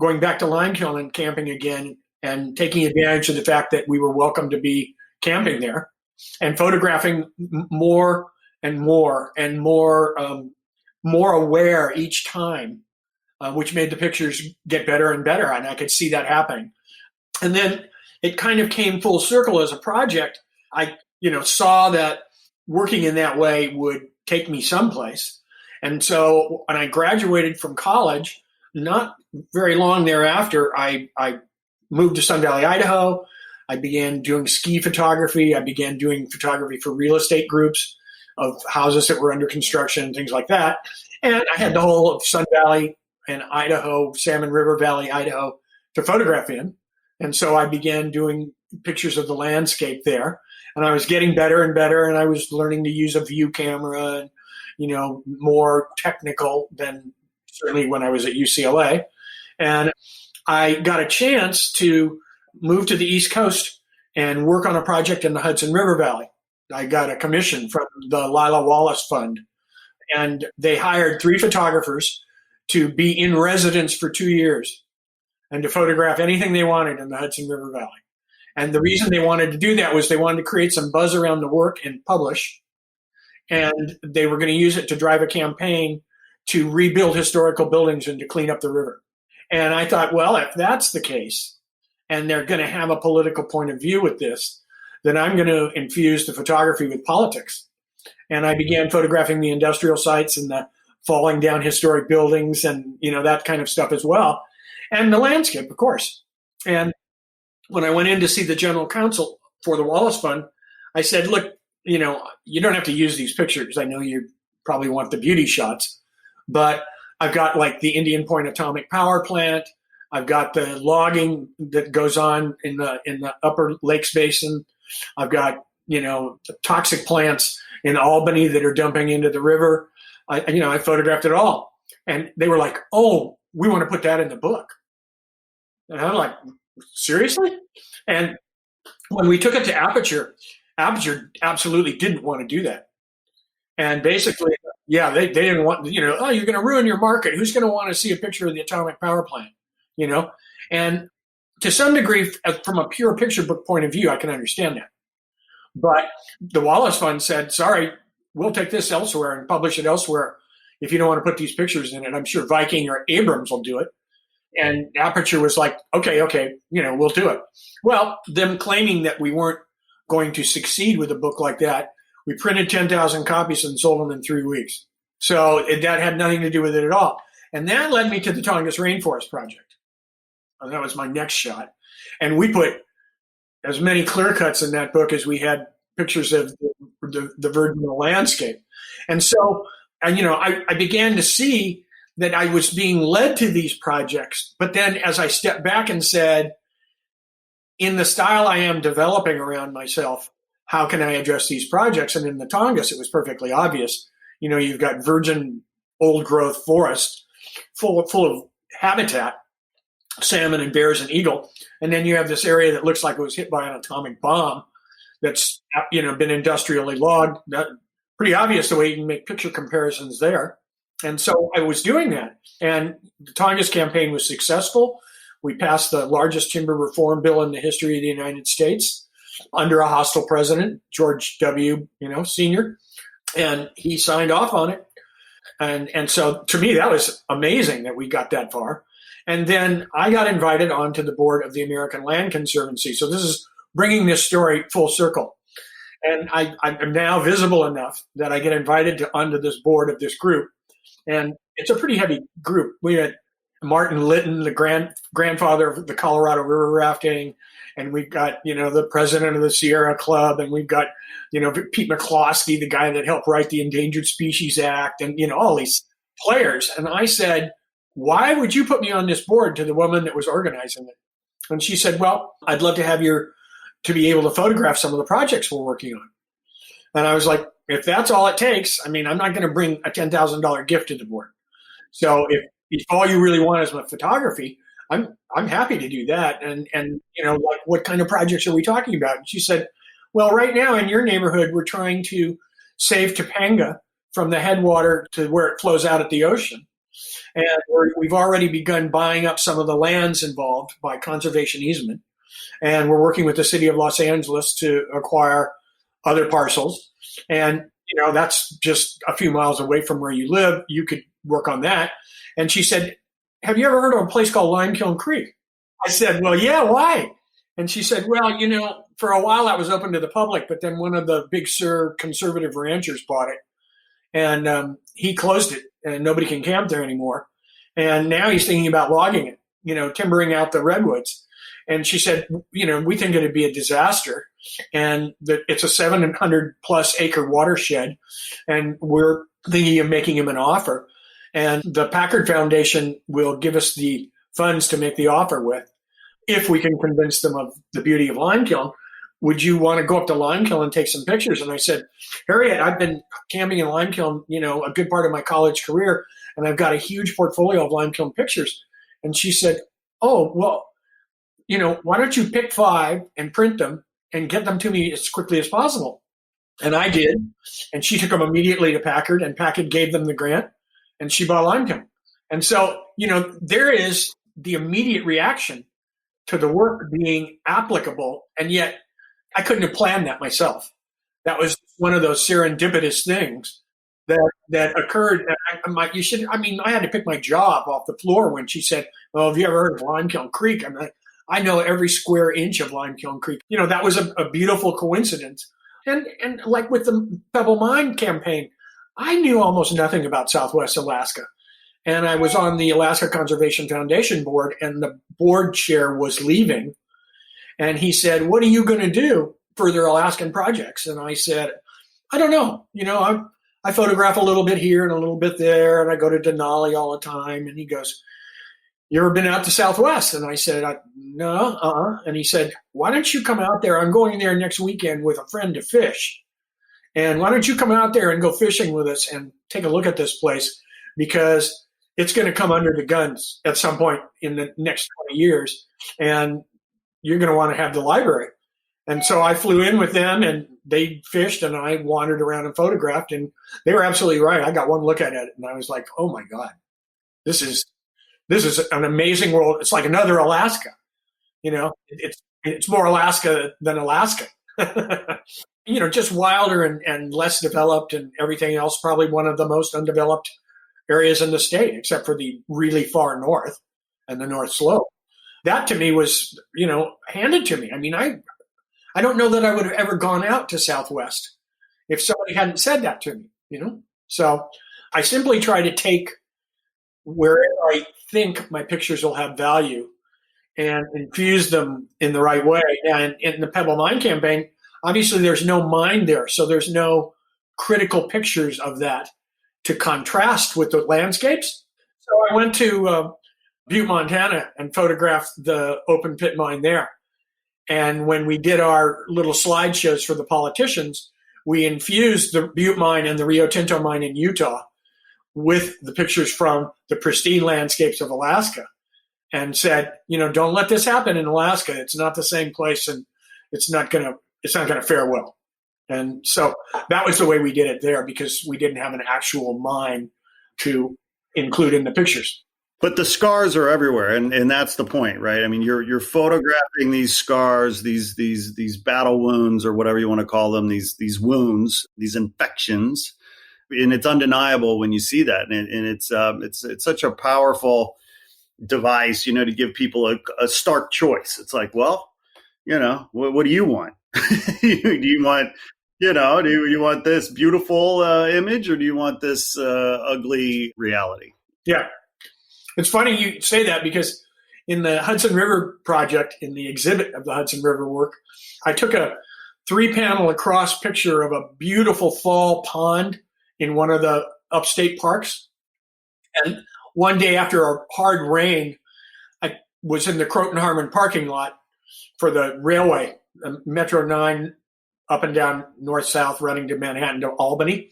Speaker 3: going back to Limekiln and camping again and taking advantage of the fact that we were welcome to be camping there and photographing more and more and more aware each time, which made the pictures get better and better. And I could see that happening. And then it kind of came full circle as a project. I, saw that working in that way would take me someplace. And so when I graduated from college, not very long thereafter, I moved to Sun Valley, Idaho. I began doing ski photography. I began doing photography for real estate groups of houses that were under construction and things like that. And I had the whole of Sun Valley and Idaho, Salmon River Valley, Idaho, to photograph in. And so I began doing pictures of the landscape there. And I was getting better and better, and I was learning to use a view camera and, more technical than certainly when I was at UCLA. And I got a chance to move to the East Coast and work on a project in the Hudson River Valley. I got a commission from the Lila Wallace Fund, and they hired 3 photographers to be in residence for 2 years and to photograph anything they wanted in the Hudson River Valley. And the reason they wanted to do that was they wanted to create some buzz around the work and publish. And they were going to use it to drive a campaign to rebuild historical buildings and to clean up the river. And I thought, well, if that's the case, and they're going to have a political point of view with this, then I'm going to infuse the photography with politics. And I began photographing the industrial sites and the falling down historic buildings and, that kind of stuff as well. And the landscape, of course. And when I went in to see the general counsel for the Wallace Fund, I said, look, you don't have to use these pictures. I know you probably want the beauty shots, but I've got like the Indian Point atomic power plant. I've got the logging that goes on in the upper lakes basin. I've got, the toxic plants in Albany that are dumping into the river. I photographed it all. And they were like, oh, we want to put that in the book. And I'm like, seriously? And when we took it to Aperture absolutely didn't want to do that. And basically, yeah, they didn't want, oh, you're going to ruin your market. Who's going to want to see a picture of the atomic power plant? And to some degree, from a pure picture book point of view, I can understand that. But the Wallace Fund said, sorry, we'll take this elsewhere and publish it elsewhere if you don't want to put these pictures in it. I'm sure Viking or Abrams will do it. And Aperture was like, okay, we'll do it. Well, them claiming that we weren't going to succeed with a book like that, we printed 10,000 copies and sold them in 3 weeks. So that had nothing to do with it at all. And that led me to the Tongass Rainforest Project. And that was my next shot. And we put as many clear cuts in that book as we had pictures of the virginal landscape. And so, I began to see that I was being led to these projects. But then as I stepped back and said, in the style I am developing around myself, how can I address these projects? And in the Tongass, it was perfectly obvious. You've got virgin old growth forest full of habitat, salmon and bears and eagle. And then you have this area that looks like it was hit by an atomic bomb that's, been industrially logged. That, pretty obvious the way you can make picture comparisons there. And so I was doing that. And the Tongass campaign was successful. We passed the largest timber reform bill in the history of the United States under a hostile president, George W., Sr., and he signed off on it. And so to me, that was amazing that we got that far. And then I got invited onto the board of the American Land Conservancy. So this is bringing this story full circle. And I'm now visible enough that I get invited onto this board of this group. And it's a pretty heavy group. We had Martin Litton, the grandfather of the Colorado River rafting, and we've got, the president of the Sierra Club, and we've got, Pete McCloskey, the guy that helped write the Endangered Species Act, and, all these players. And I said, why would you put me on this board, to the woman that was organizing it? And she said, well, I'd love to have to be able to photograph some of the projects we're working on. And I was like, if that's all it takes, I'm not going to bring a $10,000 gift to the board. So if all you really want is my photography, I'm happy to do that. And like, what kind of projects are we talking about? And she said, well, right now in your neighborhood, we're trying to save Topanga from the headwater to where it flows out at the ocean. And we've already begun buying up some of the lands involved by conservation easement. And we're working with the city of Los Angeles to acquire other parcels. And, that's just a few miles away from where you live. You could work on that. And she said, have you ever heard of a place called Limekiln Creek? I said, well, yeah, why? And she said, well, for a while that was open to the public, but then one of the Big Sur conservative ranchers bought it. And he closed it, and nobody can camp there anymore. And now he's thinking about logging it, timbering out the redwoods. And she said, we think it'd be a disaster, and that it's a 700 plus acre watershed, and we're thinking of making him an offer. And the Packard Foundation will give us the funds to make the offer with, if we can convince them of the beauty of Limekiln. Would you want to go up to Limekiln and take some pictures? And I said, Harriet, I've been camping in Limekiln, a good part of my college career, and I've got a huge portfolio of Limekiln pictures. And she said, oh, well, why don't you pick 5 and print them and get them to me as quickly as possible? And I did. And she took them immediately to Packard, and Packard gave them the grant, and she bought Limekiln. And so, there is the immediate reaction to the work being applicable. And yet I couldn't have planned that myself. That was one of those serendipitous things that occurred. I had to pick my jaw up off the floor when she said, "Well, have you ever heard of Limekiln Creek?" I'm like, I know every square inch of Limekiln Creek. That was a beautiful coincidence. And like with the Pebble Mine campaign, I knew almost nothing about Southwest Alaska. And I was on the Alaska Conservation Foundation board, and the board chair was leaving. And he said, "What are you going to do for their Alaskan projects?" And I said, "I don't know. I photograph a little bit here and a little bit there, and I go to Denali all the time." And he goes, "You ever been out to Southwest?" And I said, "No, And he said, "Why don't you come out there? I'm going there next weekend with a friend to fish. And why don't you come out there and go fishing with us and take a look at this place? Because it's going to come under the guns at some point in the next 20 years. And you're going to want to have the library." And so I flew in with them, and they fished, and I wandered around and photographed, and they were absolutely right. I got one look at it, and I was like, "Oh my God, this is an amazing world. It's like another Alaska. It's more Alaska than Alaska." Just wilder and less developed and everything else. Probably one of the most undeveloped areas in the state, except for the really far north and the North Slope. That to me was, handed to me. I don't know that I would have ever gone out to Southwest if somebody hadn't said that to me, So I simply try to take where I think my pictures will have value and infuse them in the right way. And in the Pebble Mine campaign, obviously there's no mine there, so there's no critical pictures of that to contrast with the landscapes. So I went to Butte, Montana, and photographed the open pit mine there. And when we did our little slideshows for the politicians, we infused the Butte mine and the Rio Tinto mine in Utah with the pictures from the pristine landscapes of Alaska, and said, don't let this happen in Alaska. It's not the same place, and it's not going to fare well. And so that was the way we did it there, because we didn't have an actual mine to include in the pictures.
Speaker 1: But the scars are everywhere, and that's the point, right? You're photographing these scars, these battle wounds, or whatever you want to call them, these wounds, these infections, and it's undeniable when you see that, and it's such a powerful device, to give people a stark choice. It's like, well, what do you want? Do you want, do you want this beautiful image, or do you want this ugly reality?
Speaker 3: Yeah. It's funny you say that, because in the Hudson River project, in the exhibit of the Hudson River work, I took a 3-panel across picture of a beautiful fall pond in one of the upstate parks. And one day after a hard rain, I was in the Croton-Harmon parking lot for the railway, the Metro 9 up and down north-south, running to Manhattan to Albany.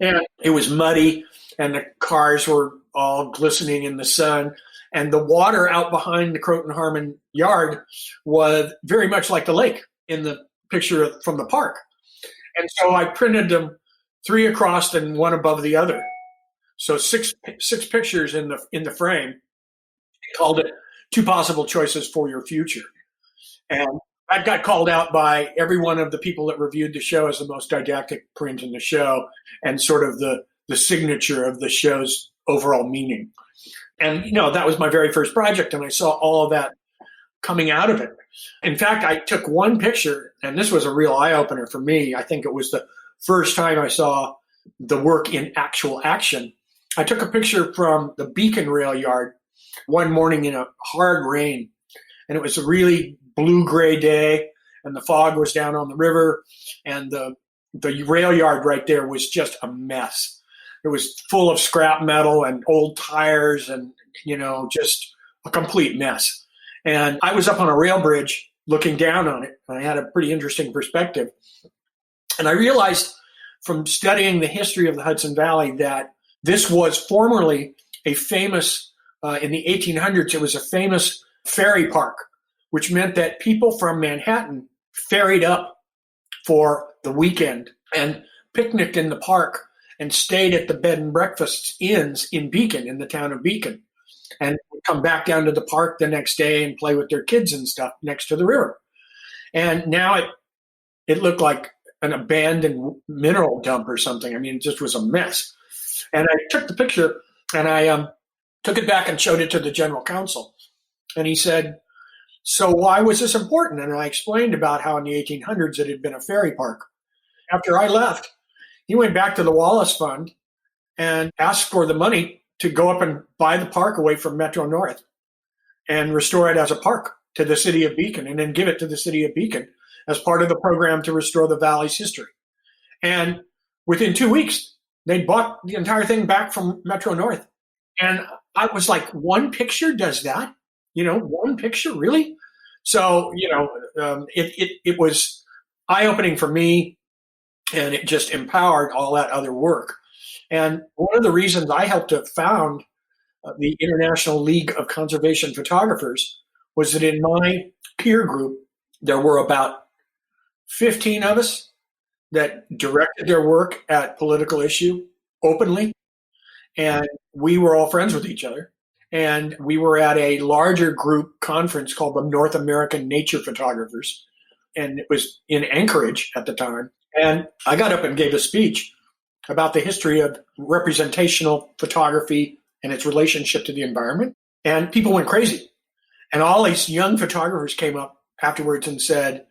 Speaker 3: And it was muddy, and the cars were all glistening in the sun. And the water out behind the Croton-Harmon yard was very much like the lake in the picture from the park. And so I printed them 3 across and 1 above the other. So six pictures in the frame. I called it 2 Possible Choices for Your Future. And that got called out by every one of the people that reviewed the show as the most didactic print in the show, and sort of the signature of the show's overall meaning. And, that was my very first project, and I saw all of that coming out of it. In fact, I took one picture, and this was a real eye-opener for me. I think it was the first time I saw the work in actual action. I took a picture from the Beacon rail yard one morning in a hard rain, and it was a really blue-gray day, and the fog was down on the river, and the rail yard right there was just a mess. It was full of scrap metal and old tires and, just a complete mess. And I was up on a rail bridge looking down on it, and I had a pretty interesting perspective. And I realized from studying the history of the Hudson Valley that this was formerly a famous, in the 1800s, it was a famous ferry park, which meant that people from Manhattan ferried up for the weekend and picnicked in the park and stayed at the bed and breakfast inns in Beacon, in the town of Beacon, and would come back down to the park the next day and play with their kids and stuff next to the river. And now it looked like an abandoned mineral dump or something. I mean, it just was a mess. And I took the picture and I took it back and showed it to the general counsel. And he said, so why was this important? And I explained about how in the 1800s it had been a ferry park. After I left, he went back to the Wallace Fund and asked for the money to go up and buy the park away from Metro North and restore it as a park to the city of Beacon, and then give it to the city of Beacon as part of the program to restore the valley's history. And within 2 weeks, they bought the entire thing back from Metro North. And I was like, one picture does that? One picture, really? So, it was eye-opening for me, and it just empowered all that other work. And one of the reasons I helped to found the International League of Conservation Photographers was that in my peer group, there were about 15 of us that directed their work at political issue openly. And we were all friends with each other. And we were at a larger group conference called the North American Nature Photographers. And it was in Anchorage at the time. And I got up and gave a speech about the history of representational photography and its relationship to the environment. And people went crazy. And all these young photographers came up afterwards and said,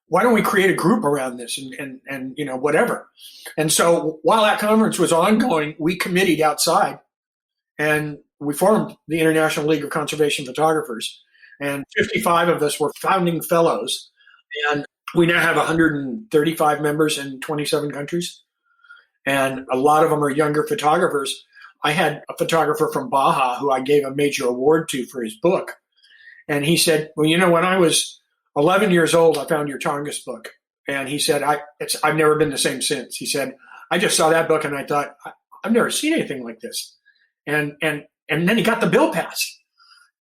Speaker 3: why don't we create a group around this and whatever. And so while that conference was ongoing, we committed outside and we formed the International League of Conservation Photographers. And 55 of us were founding fellows. And we now have 135 members in 27 countries. And a lot of them are younger photographers. I had a photographer from Baja who I gave a major award to for his book. And he said, well, when I was 11 years old, I found your Tongass book. And he said, I've never been the same since. He said, I just saw that book and I thought, I've never seen anything like this. And then he got the bill passed.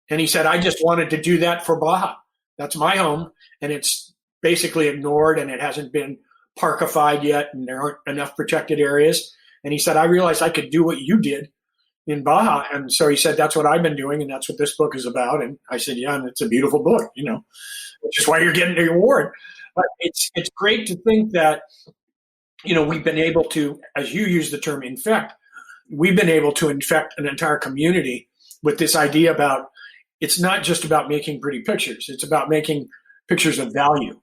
Speaker 3: And he said, I just wanted to do that for Baja. That's my home. And it's basically ignored and it hasn't been parkified yet. And there aren't enough protected areas. And he said, I realized I could do what you did in Baja. And so he said, that's what I've been doing. And that's what this book is about. And I said, yeah, and it's a beautiful book, which is why you're getting the award. But it's great to think that, we've been able to, as you use the term infect, we've been able to infect an entire community with this idea about, it's not just about making pretty pictures. It's about making pictures of value.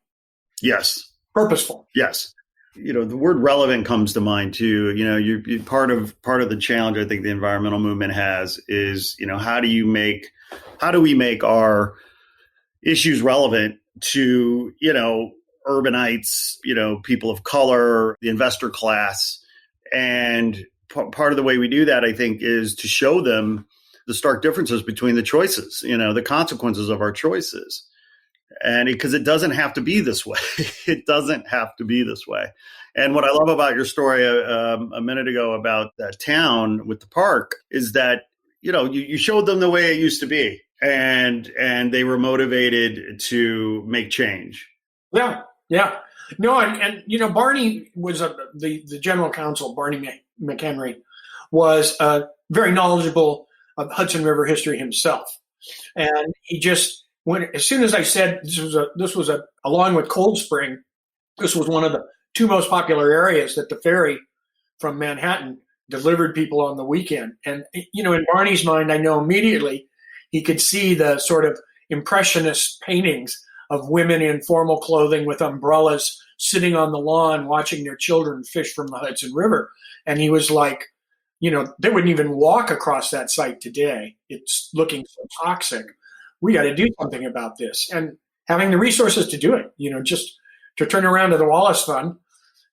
Speaker 1: Yes.
Speaker 3: Purposeful.
Speaker 1: Yes. The word relevant comes to mind too. You part of the challenge I think the environmental movement has is, how do we make our issues relevant to, urbanites, people of color, the investor class. And part of the way we do that, I think, is to show them the stark differences between the choices, the consequences of our choices. And because it doesn't have to be this way. It doesn't have to be this way. And what I love about your story a minute ago about that town with the park is that, you showed them the way it used to be and they were motivated to make change.
Speaker 3: Yeah. Yeah. No. And Barney was the general counsel, Barney McHenry, was very knowledgeable of Hudson River history himself. And he just, as soon as I said this was along with Cold Spring, this was one of the two most popular areas that the ferry from Manhattan delivered people on the weekend. And, in Barney's mind, I know immediately he could see the sort of impressionist paintings of women in formal clothing with umbrellas sitting on the lawn watching their children fish from the Hudson River. And he was like, they wouldn't even walk across that site today. It's looking so toxic. We got to do something about this, and having the resources to do it, just to turn around to the Wallace Fund,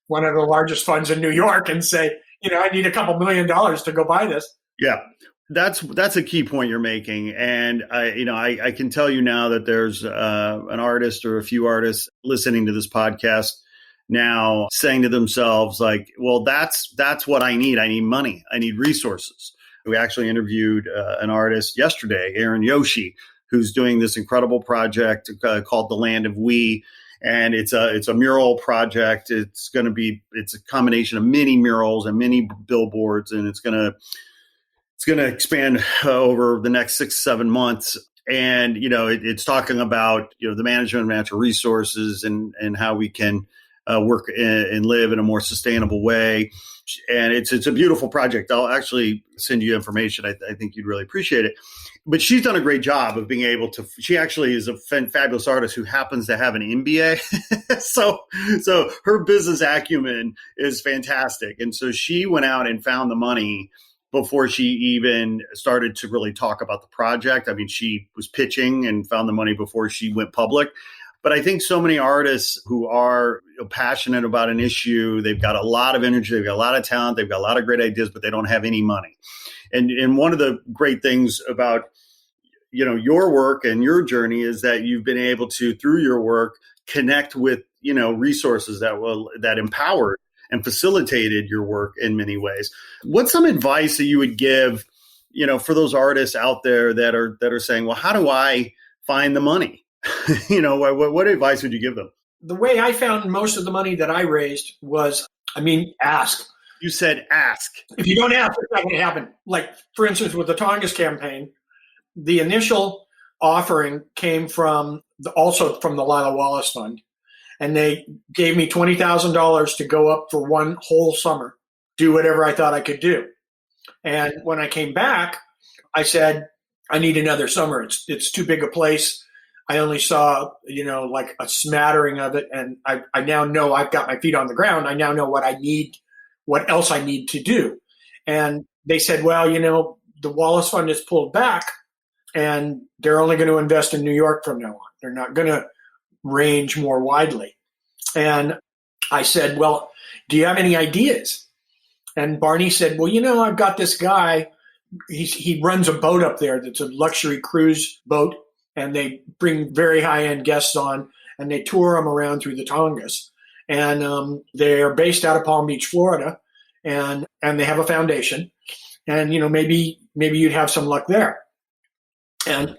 Speaker 3: one of the largest funds in New York, and say, I need a couple $1 million to go buy this.
Speaker 1: Yeah, that's a key point you're making. And I can tell you now that there's an artist or a few artists listening to this podcast now saying to themselves like, well, that's what I need. I need money. I need resources. We actually interviewed an artist yesterday, Aaron Yoshi, who's doing this incredible project called The Land of We. And it's a mural project. It's a combination of mini murals and mini billboards. And it's going to expand over the next 6-7 months. And, it's talking about, the management of natural resources and how we can work and live in a more sustainable way. And it's a beautiful project. I'll actually send you information. I think you'd really appreciate it. But she's done a great job of being able to. She actually is a fabulous artist who happens to have an MBA. so her business acumen is fantastic. And so she went out and found the money before she even started to really talk about the project. I mean, she was pitching and found the money before she went public. But I think so many artists who are passionate about an issue, they've got a lot of energy, they've got a lot of talent, they've got a lot of great ideas, but they don't have any money. And one of the great things about, your work and your journey is that you've been able to, through your work, connect with, resources that empowered and facilitated your work in many ways. What's some advice that you would give, for those artists out there that are saying, well, how do I find the money? What advice would you give them?
Speaker 3: The way I found most of the money that I raised was, ask.
Speaker 1: You said ask.
Speaker 3: If you don't ask, it's not going to happen. Like, for instance, with the Tongass campaign, the initial offering came also from the Lila Wallace Fund. And they gave me $20,000 to go up for one whole summer, do whatever I thought I could do. And when I came back, I said, I need another summer. It's too big a place. I only saw, like a smattering of it. And I now know I've got my feet on the ground. I now know what else I need to do. And they said, well, the Wallace Fund is pulled back and they're only going to invest in New York from now on. They're not going to range more widely. And I said, well, do you have any ideas? And Barney said, well, I've got this guy. He runs a boat up there that's a luxury cruise boat. And they bring very high-end guests on, and they tour them around through the Tongass. And they're based out of Palm Beach, Florida, and they have a foundation. And, maybe you'd have some luck there. And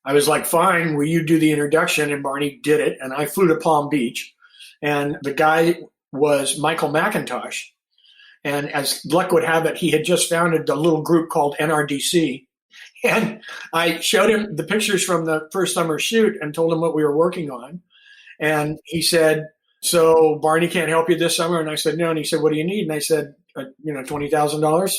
Speaker 3: I was like, fine, will you do the introduction? And Barney did it, and I flew to Palm Beach. And the guy was Michael McIntosh. And as luck would have it, he had just founded a little group called NRDC. And I showed him the pictures from the first summer shoot and told him what we were working on. And he said, so Barney can't help you this summer? And I said, no. And he said, what do you need? And I said, $20,000.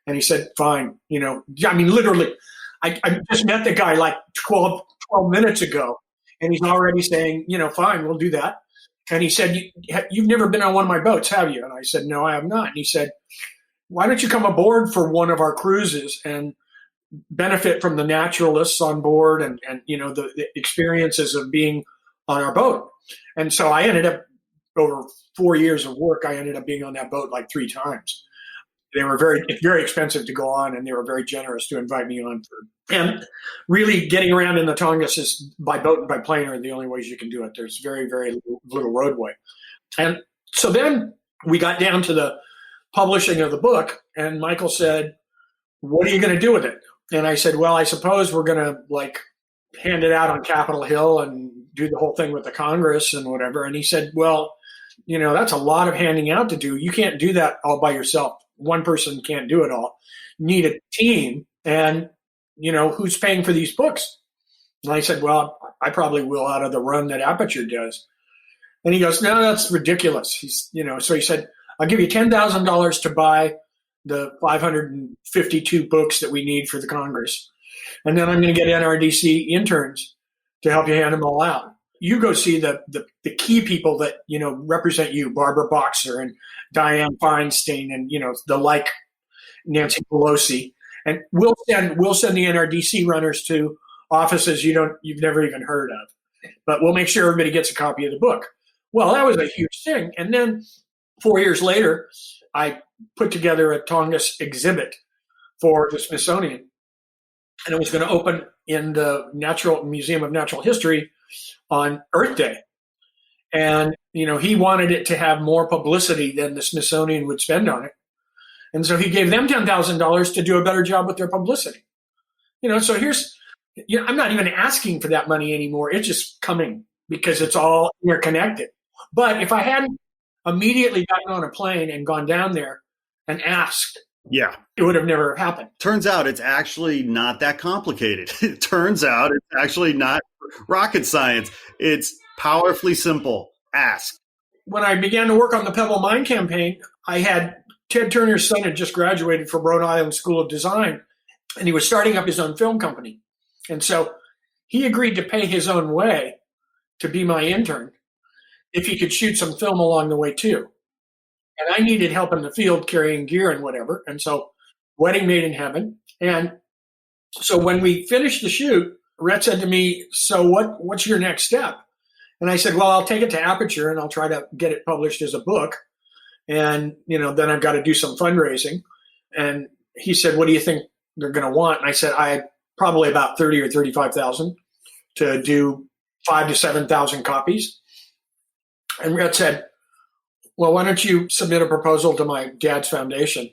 Speaker 3: And he said, fine. Literally, I just met the guy like 12 minutes ago. And he's already saying, fine, we'll do that. And he said, you've never been on one of my boats, have you? And I said, no, I have not. And he said, why don't you come aboard for one of our cruises and benefit from the naturalists on board and the experiences of being on our boat. And so I ended up, over 4 years of work, I ended up being on that boat like 3 times. They were very, very expensive to go on, and they were very generous to invite me on. And really getting around in the Tongass is by boat and by plane are the only ways you can do it. There's very, very little roadway. And so then we got down to the publishing of the book, and Michael said, what are you going to do with it? And I said, well, I suppose we're going to hand it out on Capitol Hill and do the whole thing with the Congress and whatever. And he said, well, that's a lot of handing out to do. You can't do that all by yourself. One person can't do it all. You need a team. And, who's paying for these books? And I said, well, I probably will out of the run that Aperture does. And he goes, no, that's ridiculous. So he said, I'll give you $10,000 to buy the 552 books that we need for the Congress. And then I'm going to get NRDC interns to help you hand them all out. You go see the key people that, represent you, Barbara Boxer and Dianne Feinstein and, the like, Nancy Pelosi. And we'll send the NRDC runners to offices you've never even heard of. But we'll make sure everybody gets a copy of the book. Well, that was a huge thing. And then 4 years later, I put together a Tongass exhibit for the Smithsonian. And it was going to open in the Museum of Natural History on Earth Day. And, he wanted it to have more publicity than the Smithsonian would spend on it. And so he gave them $10,000 to do a better job with their publicity. So I'm not even asking for that money anymore. It's just coming because it's all interconnected. But if I hadn't immediately gotten on a plane and gone down there and asked, it would have never happened.
Speaker 1: Turns out it's actually not that complicated. It turns out it's actually not rocket science. It's powerfully simple. Ask.
Speaker 3: when I began to work on the Pebble Mine campaign, I had Ted Turner's son had just graduated from Rhode Island School of Design, and he was starting up his own film company. And so he agreed to pay his own way to be my intern if he could shoot some film along the way too. And I needed help in the field carrying gear and whatever. And so wedding made in heaven. And so when we finished the shoot, Rhett said to me, so what's your next step? And I said, well, I'll take it to Aperture and I'll try to get it published as a book. And, then I've got to do some fundraising. And he said, what do you think they're going to want? And I said, I probably about 30 or 35,000 to do 5,000 to 7,000 copies. And Rhett said, well, why don't you submit a proposal to my dad's foundation,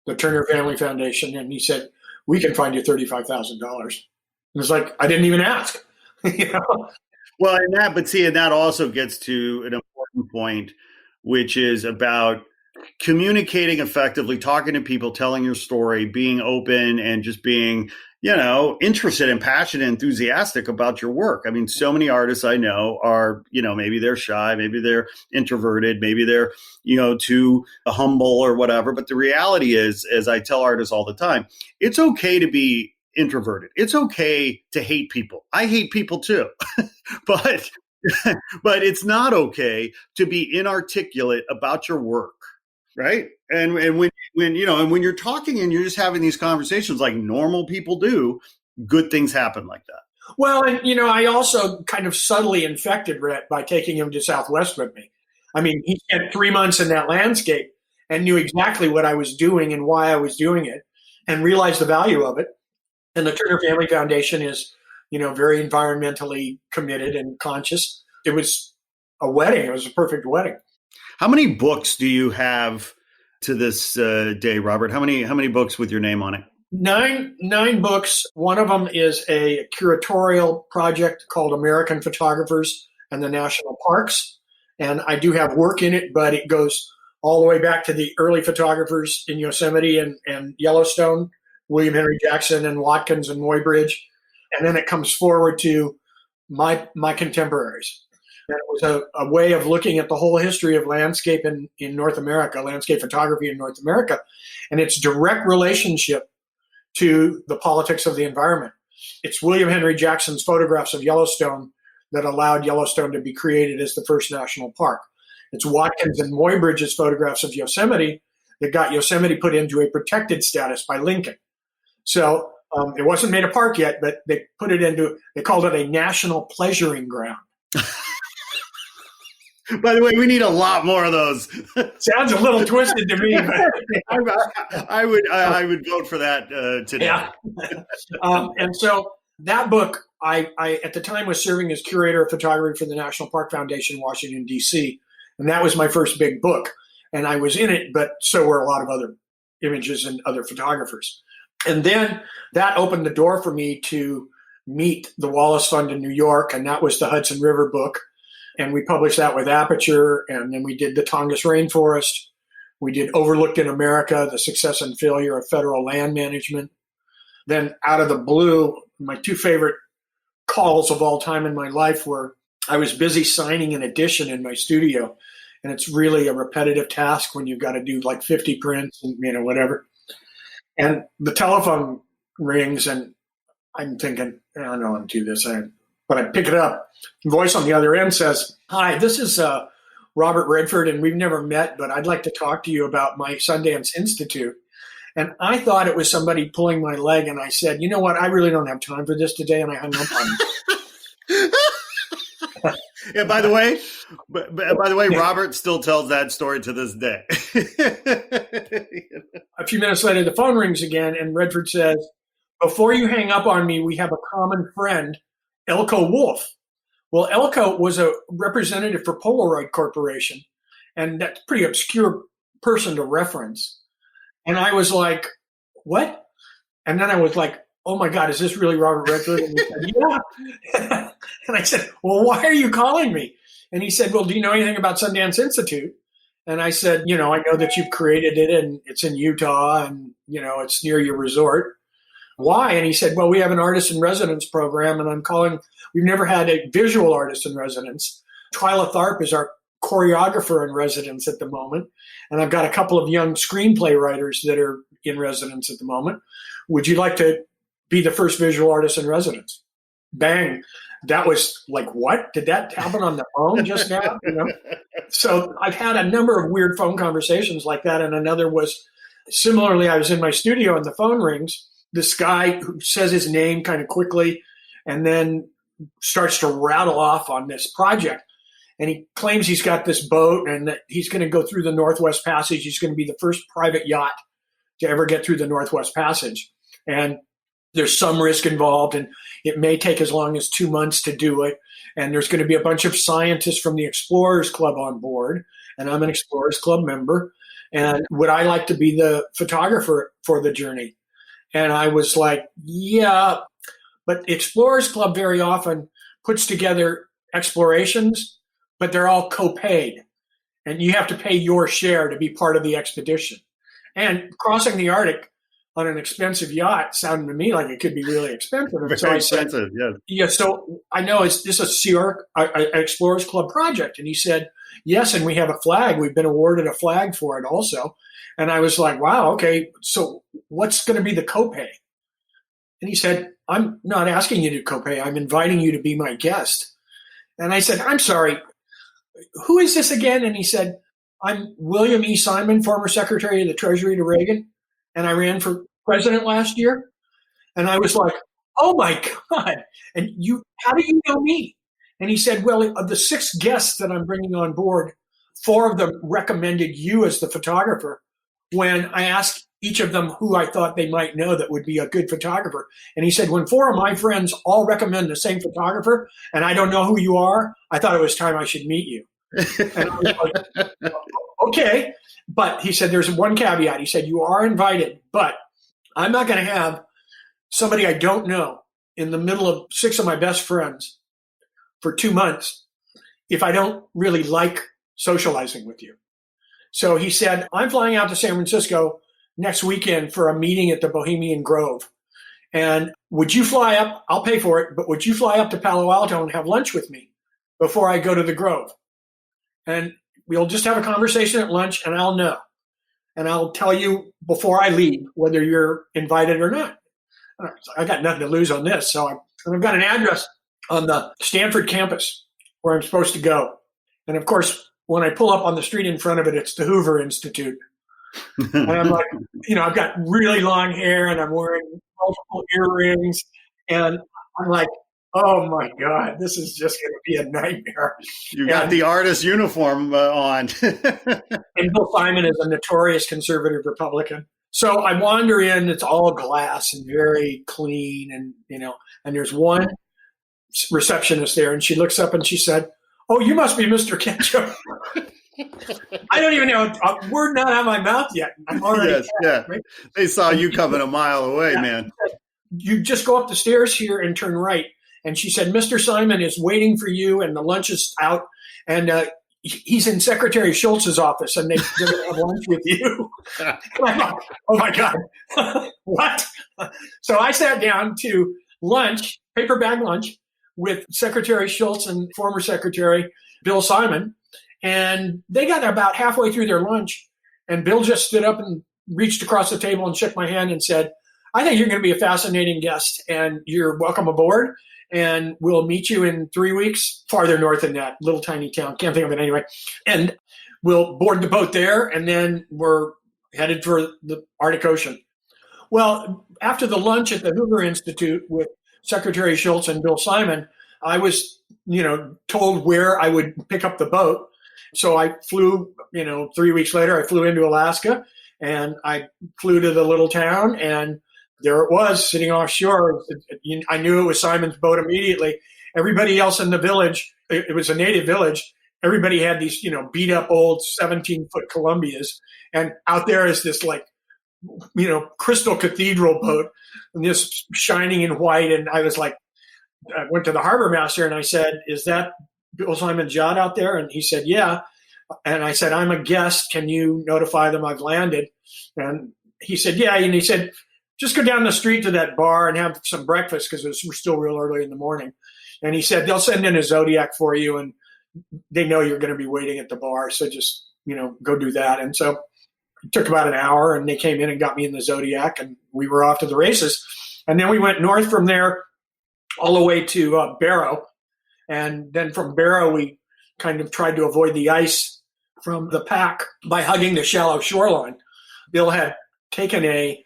Speaker 3: the Turner Family Foundation? And he said, we can find you $35,000. It was like, I didn't even ask.
Speaker 1: Well, and that also gets to an important point, which is about communicating effectively, talking to people, telling your story, being open, and just being, interested and passionate, enthusiastic about your work. I mean, so many artists I know are, maybe they're shy, maybe they're introverted, maybe they're, too humble or whatever. But the reality is, as I tell artists all the time, it's okay to be introverted. It's okay to hate people. I hate people too, but it's not okay to be inarticulate about your work. Right. And when you're talking and you're just having these conversations like normal people do, good things happen like that.
Speaker 3: Well, and, I also kind of subtly infected Rhett by taking him to Southwest with me. I mean, he spent 3 months in that landscape and knew exactly what I was doing and why I was doing it and realized the value of it. And the Turner Family Foundation is, very environmentally committed and conscious. It was a wedding. It was a perfect wedding.
Speaker 1: How many books do you have to this day, Robert? How many books with your name on it?
Speaker 3: Nine books. One of them is a curatorial project called American Photographers and the National Parks. And I do have work in it, but it goes all the way back to the early photographers in Yosemite and Yellowstone, William Henry Jackson and Watkins and Muybridge. And then it comes forward to my contemporaries. And it was a way of looking at the whole history of landscape in North America, landscape photography in North America, and its direct relationship to the politics of the environment. It's William Henry Jackson's photographs of Yellowstone that allowed Yellowstone to be created as the first national park. It's Watkins and Muybridge's photographs of Yosemite that got Yosemite put into a protected status by Lincoln. So it wasn't made a park yet, but they called it a national pleasuring ground.
Speaker 1: By the way, we need a lot more of those.
Speaker 3: Sounds a little twisted to me. But
Speaker 1: I would vote for that today.
Speaker 3: Yeah. And so that book, I at the time was serving as curator of photography for the National Park Foundation, Washington, D.C. And that was my first big book. And I was in it, but so were a lot of other images and other photographers. And then that opened the door for me to meet the Wallace Fund in New York. And that was the Hudson River book. And we published that with Aperture, and then we did the Tongass Rainforest. We did Overlooked in America, the success and failure of federal land management. Then out of the blue, my two favorite calls of all time in my life were I was busy signing an edition in my studio, and it's really a repetitive task when you've got to do like 50 prints and whatever. And the telephone rings, and I'm thinking, I don't know how to do this. But I pick it up. The voice on the other end says, hi, this is Robert Redford, and we've never met, but I'd like to talk to you about my Sundance Institute. And I thought it was somebody pulling my leg, and I said, you know what, I really don't have time for this today, and I hung up on him.
Speaker 1: Yeah, by the way, Robert still tells that story to this day.
Speaker 3: A few minutes later, the phone rings again, and Redford says, before you hang up on me, we have a common friend, Elko Wolf. Well, Elko was a representative for Polaroid Corporation, and that's a pretty obscure person to reference. And I was like, what? And then I was like, oh my God, is this really Robert Redford? And he said, yeah. And I said, well, why are you calling me? And he said, well, do you know anything about Sundance Institute? And I said, I know that you've created it and it's in Utah and, it's near your resort. Why? And he said, well, we have an artist in residence program, and we've never had a visual artist in residence. Twyla Tharp is our choreographer in residence at the moment, and I've got a couple of young screenplay writers that are in residence at the moment. Would you like to be the first visual artist in residence? Bang. That was like, what? Did that happen on the phone just now? So I've had a number of weird phone conversations like that. And another was similarly, I was in my studio and the phone rings. This guy who says his name kind of quickly and then starts to rattle off on this project. And he claims he's got this boat and that he's going to go through the Northwest Passage. He's going to be the first private yacht to ever get through the Northwest Passage. And there's some risk involved, and it may take as long as 2 months to do it. And there's going to be a bunch of scientists from the Explorers Club on board, and I'm an Explorers Club member. And would I like to be the photographer for the journey? And I was like, yeah, but Explorers Club very often puts together explorations, but they're all co-paid. And you have to pay your share to be part of the expedition. And crossing the Arctic on an expensive yacht sounded to me like it could be really expensive. And
Speaker 1: Very expensive, yes.
Speaker 3: Yeah, so I know, is this a Sea Org, an Explorers Club project? And he said, yes, and we have a flag. We've been awarded a flag for it also. And I was like, wow, okay, so what's going to be the copay? And he said, I'm not asking you to copay. I'm inviting you to be my guest. And I said, I'm sorry, who is this again? And he said, I'm William E. Simon, former Secretary of the Treasury to Reagan, and I ran for president last year. And I was like, oh my God. And how do you know me? And he said, well, of the 6 guests that I'm bringing on board, 4 of them recommended you as the photographer when I asked each of them who I thought they might know that would be a good photographer. And he said, when 4 of my friends all recommend the same photographer and I don't know who you are, I thought it was time I should meet you. And I was like, okay. But he said, there's one caveat. He said, you are invited, but I'm not going to have somebody I don't know in the middle of 6 of my best friends for 2 months if I don't really like socializing with you. So he said, I'm flying out to San Francisco next weekend for a meeting at the Bohemian Grove. And would you fly up? I'll pay for it, but would you fly up to Palo Alto and have lunch with me before I go to the Grove? And we'll just have a conversation at lunch and I'll know. And I'll tell you before I leave whether you're invited or not. I got nothing to lose on this. So I've got an address on the Stanford campus where I'm supposed to go. And of course, when I pull up on the street in front of it, it's the Hoover Institute. And I'm like, I've got really long hair and I'm wearing multiple earrings. And I'm like, oh my God, this is just going to be a nightmare.
Speaker 1: You got the artist uniform on.
Speaker 3: And Bill Simon is a notorious conservative Republican. So I wander in, it's all glass and very clean. And, and there's one receptionist there and she looks up and she said, oh, you must be Mr. Ketchum. I don't even know, a word not out of my mouth yet. I'm already right?
Speaker 1: They saw you coming a mile away, man.
Speaker 3: You just go up the stairs here and turn right. And she said, Mr. Simon is waiting for you and the lunch is out. And he's in Secretary Schultz's office and they're going to have lunch with you. And I'm like, oh my God, what? So I sat down to lunch, paper bag lunch, with Secretary Schultz and former Secretary Bill Simon. And they got about halfway through their lunch. And Bill just stood up and reached across the table and shook my hand and said, I think you're going to be a fascinating guest and you're welcome aboard. And we'll meet you in 3 weeks farther north in that little tiny town. Can't think of it anyway. And we'll board the boat there. And then we're headed for the Arctic Ocean. Well, after the lunch at the Hoover Institute with Secretary Schultz and Bill Simon, I was, told where I would pick up the boat. So I flew, 3 weeks later, I flew into Alaska and I flew to the little town and there it was sitting offshore. I knew it was Simon's boat immediately. Everybody else in the village, it was a native village. Everybody had these, beat up old 17-foot Columbias. And out there is this crystal cathedral boat and this shining in white. And I was like, I went to the harbor master and I said, is that Bill Simon's yacht out there? And he said, yeah. And I said, I'm a guest. Can you notify them I've landed? And he said, yeah. And he said, just go down the street to that bar and have some breakfast because we're still real early in the morning. And he said, they'll send in a Zodiac for you and they know you're going to be waiting at the bar. So just, go do that. And so it took about an hour, and they came in and got me in the Zodiac, and we were off to the races. And then we went north from there all the way to Barrow. And then from Barrow, we kind of tried to avoid the ice from the pack by hugging the shallow shoreline. Bill had taken a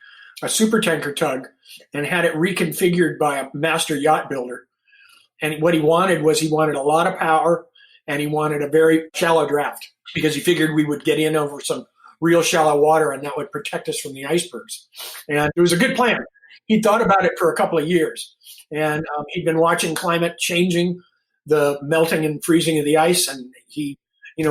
Speaker 3: super tanker tug and had it reconfigured by a master yacht builder. And what he wanted a lot of power, and he wanted a very shallow draft, because he figured we would get in over some real shallow water, and that would protect us from the icebergs. And it was a good plan. He thought about it for a couple of years, and he'd been watching climate changing, the melting and freezing of the ice, and he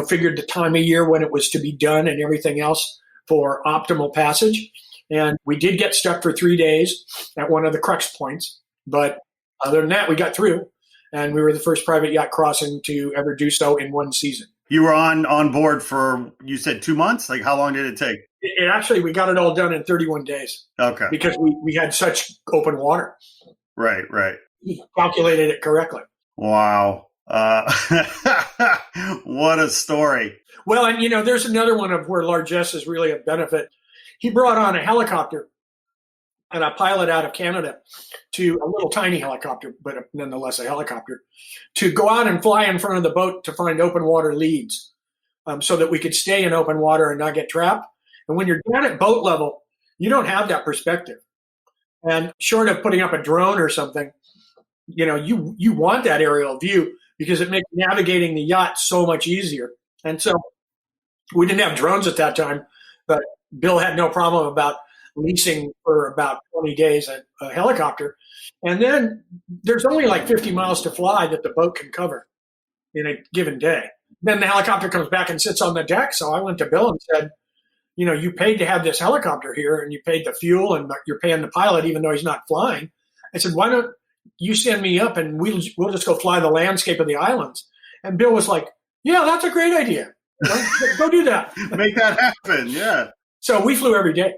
Speaker 3: figured the time of year when it was to be done and everything else for optimal passage. And we did get stuck for 3 days at one of the crux points, but other than that, we got through, and we were the first private yacht crossing to ever do so in one season.
Speaker 1: You were on board for, you said 2 months? Like, how long did it take?
Speaker 3: It actually, we got it all done in 31 days.
Speaker 1: Okay.
Speaker 3: Because we had such open water.
Speaker 1: Right.
Speaker 3: He calculated it correctly.
Speaker 1: Wow. What a story.
Speaker 3: Well, and there's another one of where largesse is really a benefit. He brought on a helicopter and a pilot out of Canada, to a little tiny helicopter, but nonetheless a helicopter, to go out and fly in front of the boat to find open water leads, so that we could stay in open water and not get trapped. And when you're down at boat level, you don't have that perspective. And short of putting up a drone or something, you want that aerial view, because it makes navigating the yacht so much easier. And so we didn't have drones at that time, but Bill had no problem about leasing for about 20 days a helicopter. And then there's only like 50 miles to fly that the boat can cover in a given day. Then the helicopter comes back and sits on the deck. So I went to Bill and said, you paid to have this helicopter here, and you paid the fuel, and you're paying the pilot even though he's not flying. I said, why don't you send me up and we'll just go fly the landscape of the islands? And Bill was like, yeah, that's a great idea. Go do that.
Speaker 1: Make that happen. Yeah.
Speaker 3: So we flew every day.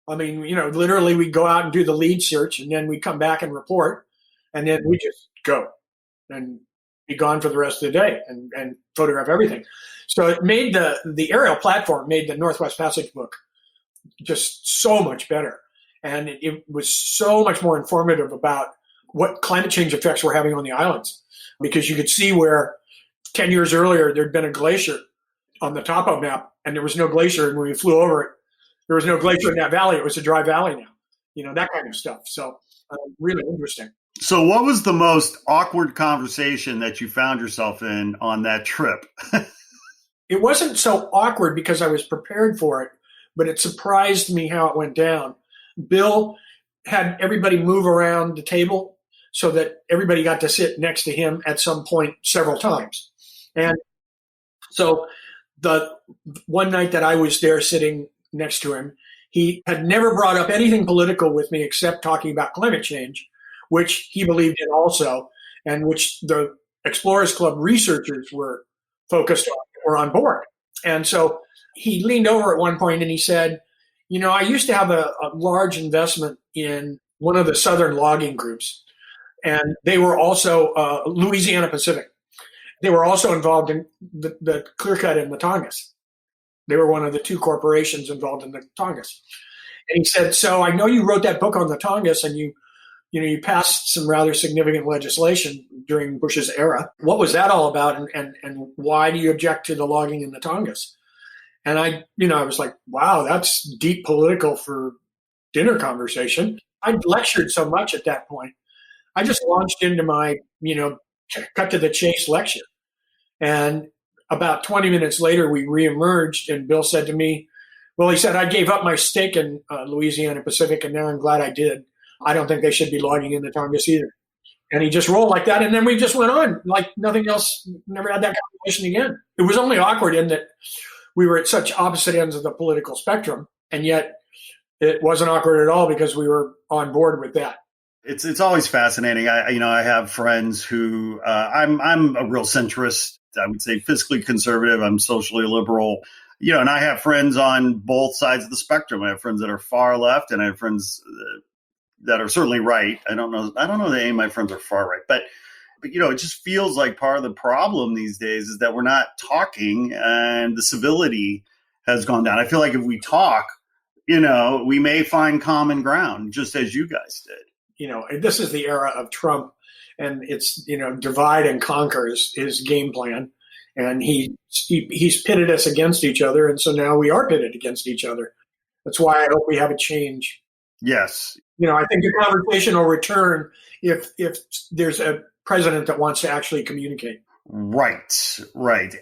Speaker 3: I mean, literally we'd go out and do the lead search, and then we'd come back and report, and then we just go and be gone for the rest of the day and photograph everything. So it made the aerial platform made the Northwest Passage book just so much better. And it was so much more informative about what climate change effects were having on the islands, because you could see where 10 years earlier there'd been a glacier on the topo map, and there was no glacier. And when we flew over it, there was no glacier in that valley. It was a dry valley now, that kind of stuff. So really interesting.
Speaker 1: So what was the most awkward conversation that you found yourself in on that trip?
Speaker 3: It wasn't so awkward because I was prepared for it, but it surprised me how it went down. Bill had everybody move around the table so that everybody got to sit next to him at some point several times. And so the one night that I was there sitting next to him, he had never brought up anything political with me except talking about climate change, which he believed in also, and which the Explorers Club researchers were focused on, were on board. And so he leaned over at one point and he said, I used to have a large investment in one of the southern logging groups, and they were also Louisiana Pacific. They were also involved in the clear cut in the Tongass. They were one of the two corporations involved in the Tongass. And he said, so I know you wrote that book on the Tongass, and you passed some rather significant legislation during Bush's era. What was that all about, and why do you object to the logging in the Tongass? And I was like, wow, that's deep political for dinner conversation. I'd lectured so much at that point. I just launched into my, cut to the chase lecture. And about 20 minutes later, we reemerged, and Bill said to me, well, he said, I gave up my stake in Louisiana Pacific, and now I'm glad I did. I don't think they should be logging in the Tongass either. And he just rolled like that, and then we just went on like nothing else, never had that conversation again. It was only awkward in that we were at such opposite ends of the political spectrum, and yet it wasn't awkward at all because we were on board with that.
Speaker 1: It's always fascinating. I have friends who I'm a real centrist. I would say fiscally conservative. I'm socially liberal. And I have friends on both sides of the spectrum. I have friends that are far left, and I have friends that are certainly right. I don't know that any of my friends are far right, but But, it just feels like part of the problem these days is that we're not talking and the civility has gone down. I feel like if we talk, we may find common ground, just as you guys did.
Speaker 3: This is the era of Trump, and it's, divide and conquer is his game plan. And he's pitted us against each other. And so now we are pitted against each other. That's why I hope we have a change.
Speaker 1: Yes.
Speaker 3: I think the conversation will return if there's a president that wants to actually communicate.
Speaker 1: Right.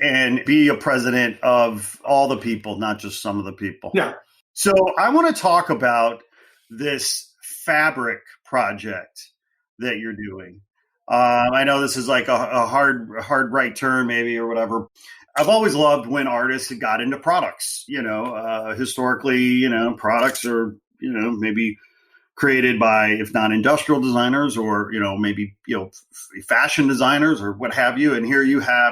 Speaker 1: And be a president of all the people, not just some of the people.
Speaker 3: Yeah.
Speaker 1: So I want to talk about this fabric project that you're doing. I know this is like a hard right turn maybe or whatever. I've always loved when artists got into products. Historically, products are, maybe created by, if not industrial designers or, maybe, fashion designers or what have you. And here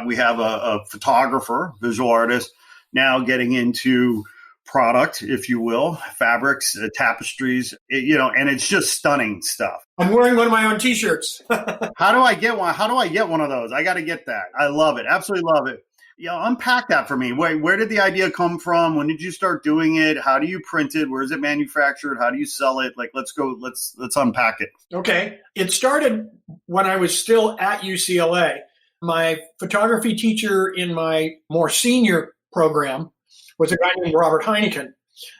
Speaker 1: we have a photographer, visual artist now getting into product, if you will, fabrics, tapestries, and it's just stunning stuff.
Speaker 3: I'm wearing one of my own t-shirts.
Speaker 1: How do I get one? How do I get one of those? I got to get that. I love it. Absolutely love it. Unpack that for me. Where did the idea come from? When did you start doing it? How do you print it? Where is it manufactured? How do you sell it? Let's unpack it.
Speaker 3: Okay. It started when I was still at UCLA. My photography teacher in my more senior program was a guy named Robert Heineken.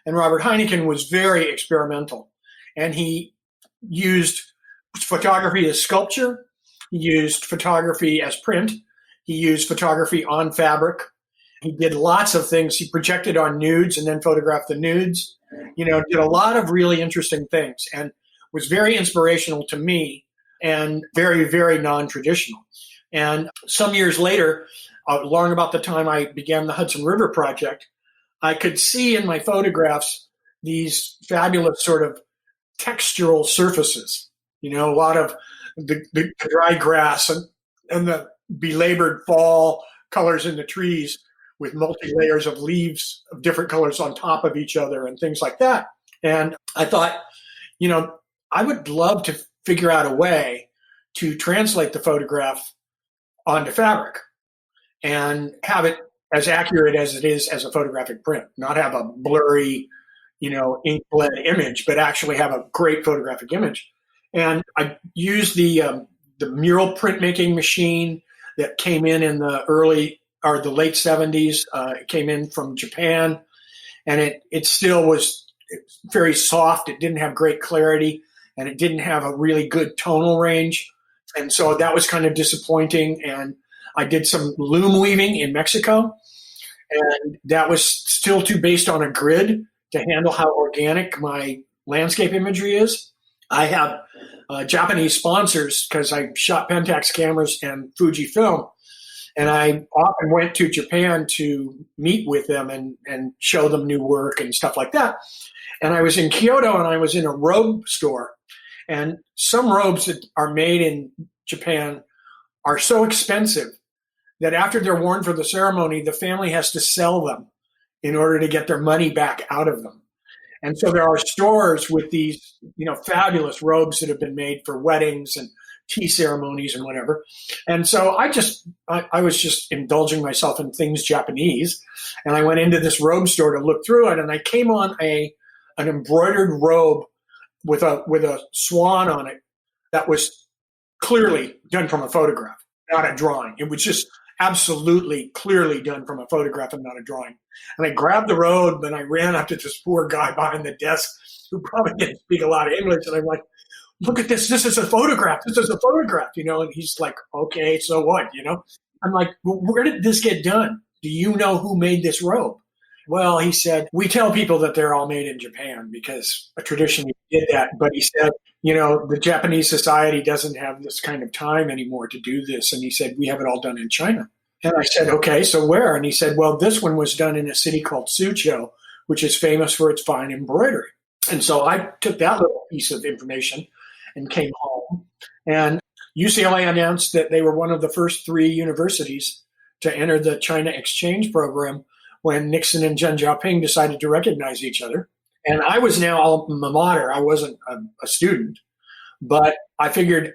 Speaker 3: And Robert Heineken was very experimental. And he used photography as sculpture. He used photography as print. He used photography on fabric. He did lots of things. He projected on nudes and then photographed the nudes. Did a lot of really interesting things and was very inspirational to me and very, very non-traditional. And some years later, long about the time I began the Hudson River Project, I could see in my photographs these fabulous sort of textural surfaces, a lot of the dry grass and the belabored fall colors in the trees with multi-layers of leaves of different colors on top of each other and things like that. And I thought, I would love to figure out a way to translate the photograph onto fabric and have it as accurate as it is as a photographic print, not have a blurry, ink blend image, but actually have a great photographic image. And I used the mural printmaking machine that came in the the late 70s. It came in from Japan, and it still was very soft. It didn't have great clarity, and it didn't have a really good tonal range. And so that was kind of disappointing. And I did some loom weaving in Mexico, and that was still too based on a grid to handle how organic my landscape imagery is. I have Japanese sponsors because I shot Pentax cameras and Fuji film, and I often went to Japan to meet with them and show them new work and stuff like that. And I was in Kyoto, and I was in a robe store, and some robes that are made in Japan are so expensive that after they're worn for the ceremony, the family has to sell them in order to get their money back out of them. And so there are stores with these, fabulous robes that have been made for weddings and tea ceremonies and whatever. And so I was just indulging myself in things Japanese. And I went into this robe store to look through it, and I came on an embroidered robe with a swan on it that was clearly done from a photograph, not a drawing. It was just absolutely clearly done from a photograph and not a drawing. And I grabbed the robe, and I ran up to this poor guy behind the desk who probably didn't speak a lot of English. And I'm like, look at this. This is a photograph. This is a photograph, And he's like, okay, so what, I'm like, well, where did this get done? Do you know who made this robe? Well, he said, we tell people that they're all made in Japan because traditionally we did that. But he said, the Japanese society doesn't have this kind of time anymore to do this. And he said, we have it all done in China. And I said, okay, so where? And he said, well, this one was done in a city called Suzhou, which is famous for its fine embroidery. And so I took that little piece of information and came home. And UCLA announced that they were one of the first 3 universities to enter the China exchange program when Nixon and Deng Xiaoping decided to recognize each other. And I was now alma mater. I wasn't a student, but I figured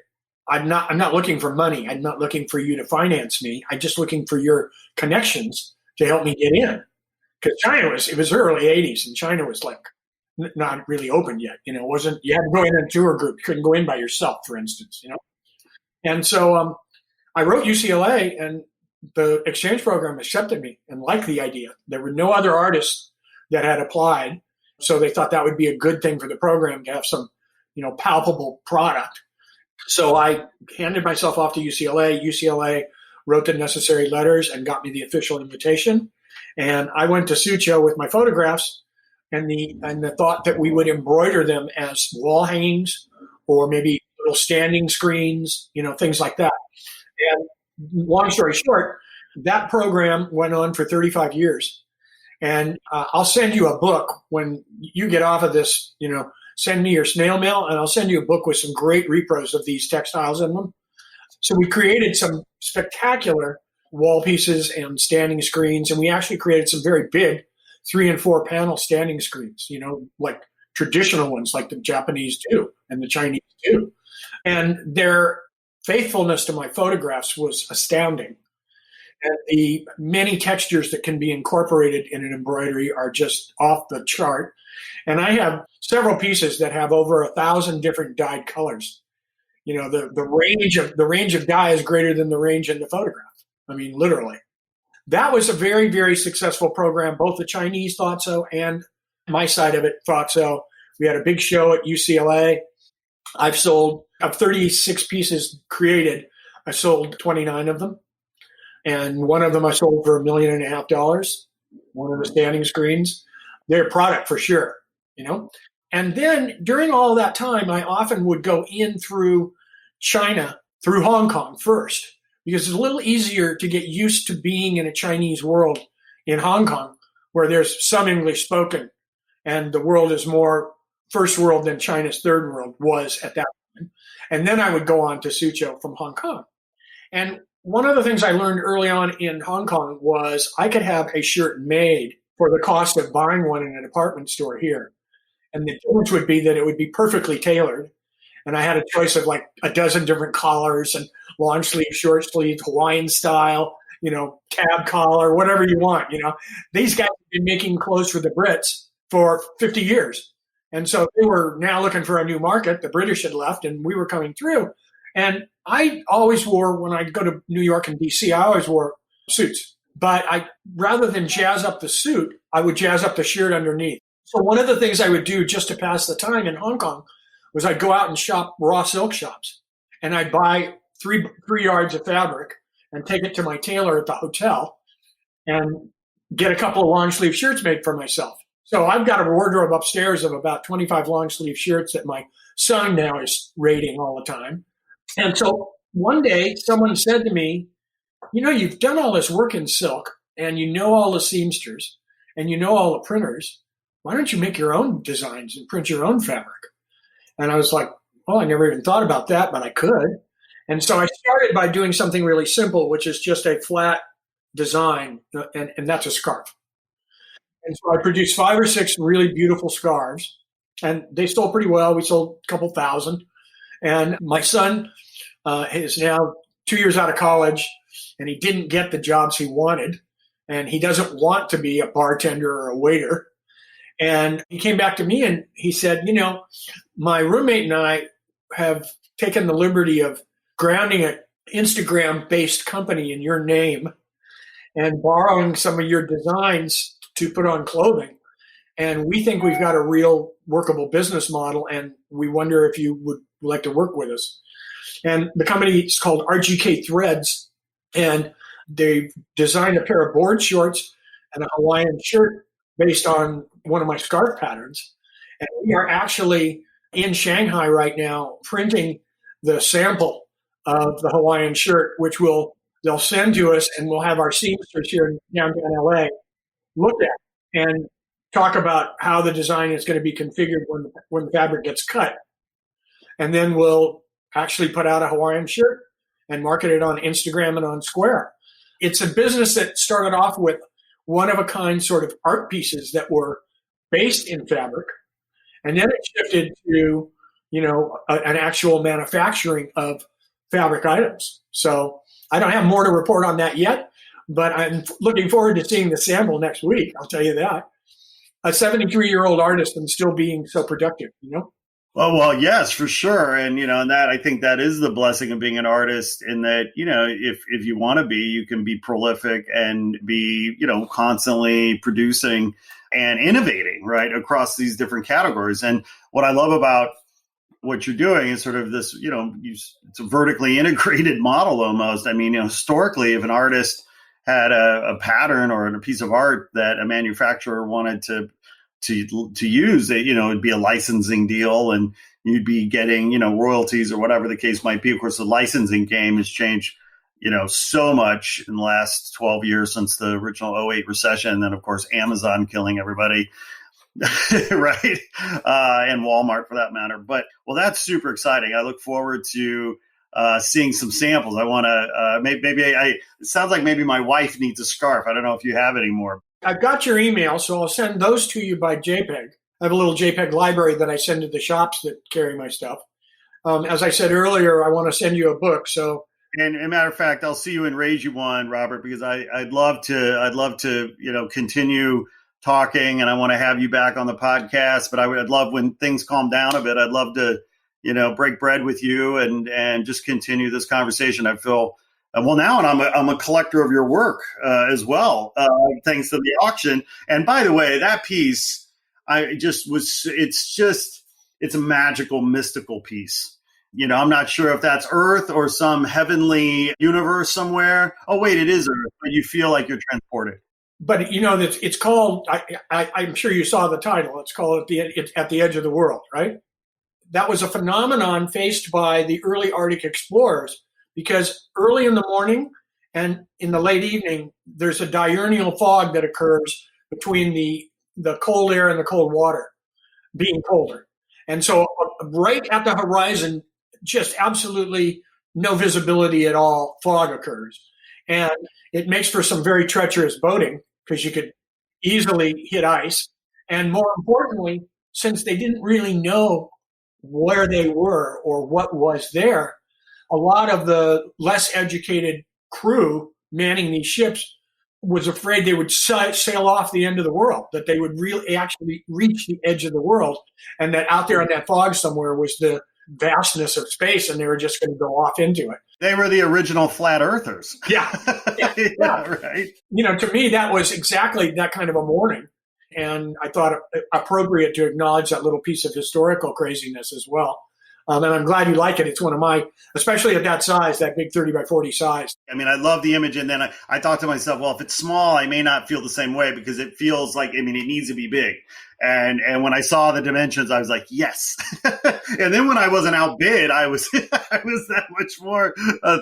Speaker 3: I'm not looking for money. I'm not looking for you to finance me. I'm just looking for your connections to help me get in. Because it was early 80s, and China was like not really open yet. You know, you had to go in a tour group. You couldn't go in by yourself, for instance, you know? And so I wrote UCLA, and the exchange program accepted me and liked the idea. There were no other artists that had applied. So they thought that would be a good thing for the program to have some, you know, palpable product. So I handed myself off to UCLA. UCLA wrote the necessary letters and got me the official invitation. And I went to Suzhou with my photographs and the thought that we would embroider them as wall hangings or maybe little standing screens, you know, things like that. And long story short, that program went on for 35 years. And I'll send you a book when you get off of this, you know, send me your snail mail and I'll send you a book with some great repros of these textiles in them. So we created some spectacular wall pieces and standing screens. And we actually created some very big 3 and 4 panel standing screens, you know, like traditional ones like the Japanese do and the Chinese do. And their faithfulness to my photographs was astounding. And the many textures that can be incorporated in an embroidery are just off the chart. And I have several pieces that have over 1,000 different dyed colors. You know, the range of dye is greater than the range in the photograph. I mean, literally. That was a very, very successful program. Both the Chinese thought so and my side of it thought so. We had a big show at UCLA. I've sold, of 36 pieces created, I sold 29 of them. And one of them I sold for $1.5 million, one of the standing screens. They're a product for sure, you know. And then during all that time, I often would go in through China, through Hong Kong first, because it's a little easier to get used to being in a Chinese world in Hong Kong, where there's some English spoken, and the world is more first world than China's third world was at that point. And then I would go on to Suzhou from Hong Kong. And one of the things I learned early on in Hong Kong was I could have a shirt made for the cost of buying one in a department store here. And the difference would be that it would be perfectly tailored. And I had a choice of like a dozen different collars and long sleeve, short sleeve, Hawaiian style, you know, tab collar, whatever you want, you know. These guys have been making clothes for the Brits for 50 years. And so they were now looking for a new market. The British had left and we were coming through. And I always wore, when I'd go to New York and DC, I always wore suits. But rather than jazz up the suit, I would jazz up the shirt underneath. So one of the things I would do just to pass the time in Hong Kong was I'd go out and shop raw silk shops. And I'd buy three yards of fabric and take it to my tailor at the hotel and get a couple of long sleeve shirts made for myself. So I've got a wardrobe upstairs of about 25 long sleeve shirts that my son now is raiding all the time. And so one day someone said to me, you know, you've done all this work in silk and you know all the seamsters and you know all the printers. Why don't you make your own designs and print your own fabric? And I was like, well, I never even thought about that, but I could. And so I started by doing something really simple, which is just a flat design, and that's a scarf. And so I produced 5 or 6 really beautiful scarves, and they sold pretty well. We sold a couple thousand. And my son is now 2 years out of college, and he didn't get the jobs he wanted, and he doesn't want to be a bartender or a waiter. And he came back to me and he said, you know, my roommate and I have taken the liberty of grounding an Instagram-based company in your name and borrowing some of your designs to put on clothing. And we think we've got a real workable business model, and we wonder if you would like to work with us. And the company is called RGK Threads, and they've designed a pair of board shorts and a Hawaiian shirt based on one of my scarf patterns. And we are actually in Shanghai right now printing the sample of the Hawaiian shirt, which they'll send to us, and we'll have our seamsters here in downtown LA look at and talk about how the design is going to be configured when the fabric gets cut. And then we'll actually put out a Hawaiian shirt and market it on Instagram and on Square. It's a business that started off with one-of-a-kind sort of art pieces that were based in fabric. And then it shifted to, you know, an actual manufacturing of fabric items. So I don't have more to report on that yet, but I'm looking forward to seeing the sample next week. I'll tell you that. A 73-year-old artist and still being so productive,
Speaker 1: Well, yes, for sure. And, and that I think that is the blessing of being an artist in that, if you want to be, you can be prolific and be, constantly producing and innovating, right, across these different categories. And what I love about what you're doing is sort of this, it's a vertically integrated model almost. I mean, historically, if an artist had a pattern or a piece of art that a manufacturer wanted to use, it'd be a licensing deal and you'd be getting, royalties or whatever the case might be. Of course, the licensing game has changed, so much in the last 12 years since the original '08 recession. And then, of course, Amazon killing everybody. Right. And Walmart for that matter. But that's super exciting. I look forward to seeing some samples. I want to it sounds like maybe my wife needs a scarf. I don't know if you have any more.
Speaker 3: I've got your email, so I'll send those to you by JPEG. I have a little JPEG library that I send to the shops that carry my stuff. As I said earlier, I want to send you a book. So,
Speaker 1: and as a matter of fact, I'll see you and raise you one, Robert, because I'd love to continue talking, and I want to have you back on the podcast. But I'd love when things calm down a bit. I'd love to, break bread with you and just continue this conversation. I feel now, and I'm a collector of your work as well, thanks to the auction. And by the way, that piece, it's a magical, mystical piece. I'm not sure if that's Earth or some heavenly universe somewhere. Oh, wait, it is Earth, but you feel like you're transported.
Speaker 3: But it's called. I'm sure you saw the title. It's called At the Edge of the World, right? That was a phenomenon faced by the early Arctic explorers because early in the morning and in the late evening, there's a diurnal fog that occurs between the cold air and the cold water, being colder, and so right at the horizon, just absolutely no visibility at all, fog occurs, and it makes for some very treacherous boating, because you could easily hit ice. And more importantly, since they didn't really know where they were or what was there, a lot of the less educated crew manning these ships was afraid they would sail off the end of the world, that they would really actually reach the edge of the world, and that out there in that fog somewhere was the vastness of space, and they were just going to go off into it.
Speaker 1: They were the original flat earthers.
Speaker 3: Yeah.
Speaker 1: Right.
Speaker 3: To me, that was exactly that kind of a morning. And I thought it appropriate to acknowledge that little piece of historical craziness as well. And I'm glad you like it. It's one of my, especially at that size, that big 30 by 40 size.
Speaker 1: I mean, I love the image. And then I thought to myself, well, if it's small, I may not feel the same way because it feels like, it needs to be big. And when I saw the dimensions, I was like, yes. And then when I wasn't outbid, I was that much more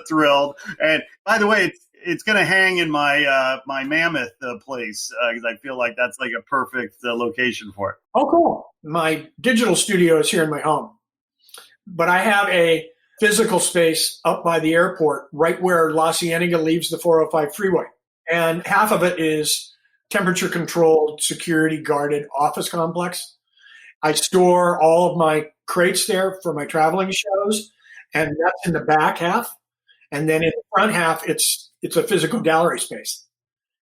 Speaker 1: thrilled. And by the way, it's going to hang in my my Mammoth place because I feel like that's like a perfect location for it.
Speaker 3: Oh, cool. My digital studio is here in my home. But I have a physical space up by the airport, right where La Cienega leaves the 405 freeway. And half of it is temperature controlled, security guarded office complex. I store all of my crates there for my traveling shows, and that's in the back half. And then in the front half, it's a physical gallery space.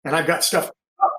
Speaker 3: And I've got stuff up,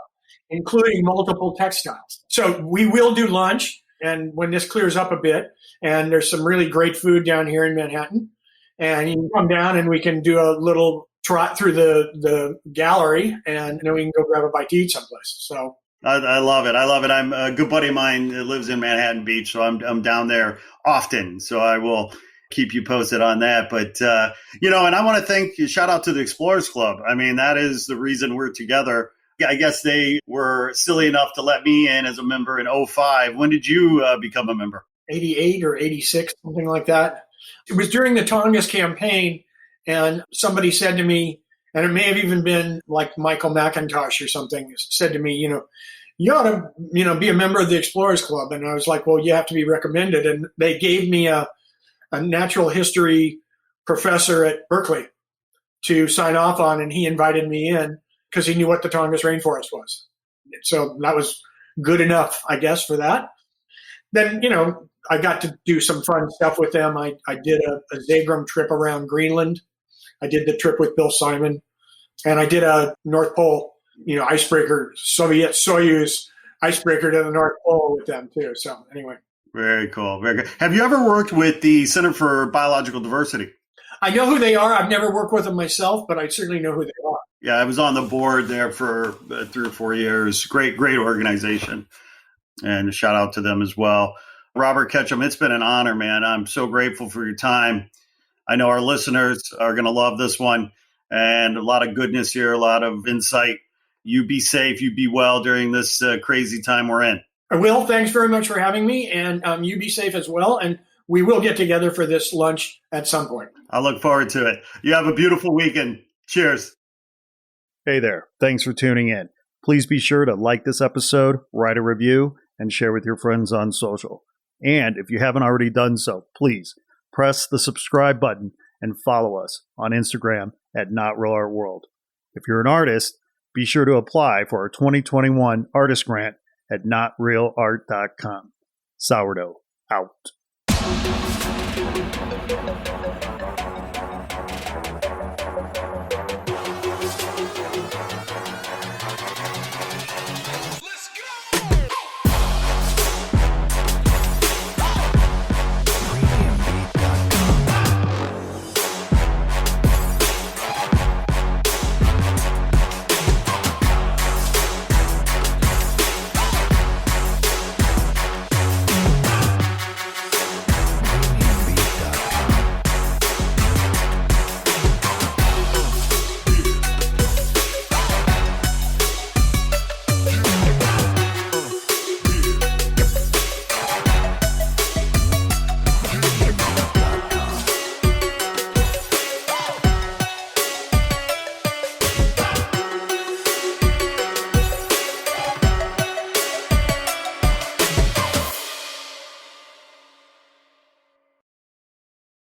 Speaker 3: including multiple textiles. So we will do lunch. And when this clears up a bit, and there's some really great food down here in Manhattan, and you can come down and we can do a little trot through the gallery, and then we can go grab a bite to eat someplace. So
Speaker 1: I love it. I love it. I'm a good buddy of mine that lives in Manhattan Beach, so I'm down there often. So I will keep you posted on that. But, and I want to shout out to the Explorers Club. I mean, that is the reason we're together. I guess they were silly enough to let me in as a member in 2005. When did you become a member?
Speaker 3: 88 or 86, something like that. It was during the Tongass campaign, and somebody said to me, and it may have even been like Michael McIntosh or something, said to me, you ought to, be a member of the Explorers Club. And I was like, well, you have to be recommended. And they gave me a natural history professor at Berkeley to sign off on, and he invited me in because he knew what the Tongass rainforest was. So that was good enough, I guess, for that. then, I got to do some fun stuff with them. I did a Zagram trip around Greenland. I did the trip with Bill Simon. And I did a North Pole, icebreaker, Soviet Soyuz icebreaker to the North Pole with them too. So anyway.
Speaker 1: Very cool. Very good. Have you ever worked with the Center for Biological Diversity?
Speaker 3: I know who they are. I've never worked with them myself, but I certainly know who they are.
Speaker 1: Yeah, I was on the board there for 3 or 4 years. Great organization. And a shout out to them as well. Robert Ketchum, it's been an honor, man. I'm so grateful for your time. I know our listeners are going to love this one, and a lot of goodness here, a lot of insight. You be safe, you be well during this crazy time we're in.
Speaker 3: I will. Thanks very much for having me, and you be safe as well. And we will get together for this lunch at some point.
Speaker 1: I look forward to it. You have a beautiful weekend. Cheers. Hey there. Thanks for tuning in. Please be sure to like this episode, write a review, and share with your friends on social. And if you haven't already done so, please press the subscribe button and follow us on Instagram at Not Real Art World. If you're an artist, be sure to apply for our 2021 artist grant at notrealart.com. Sourdough out.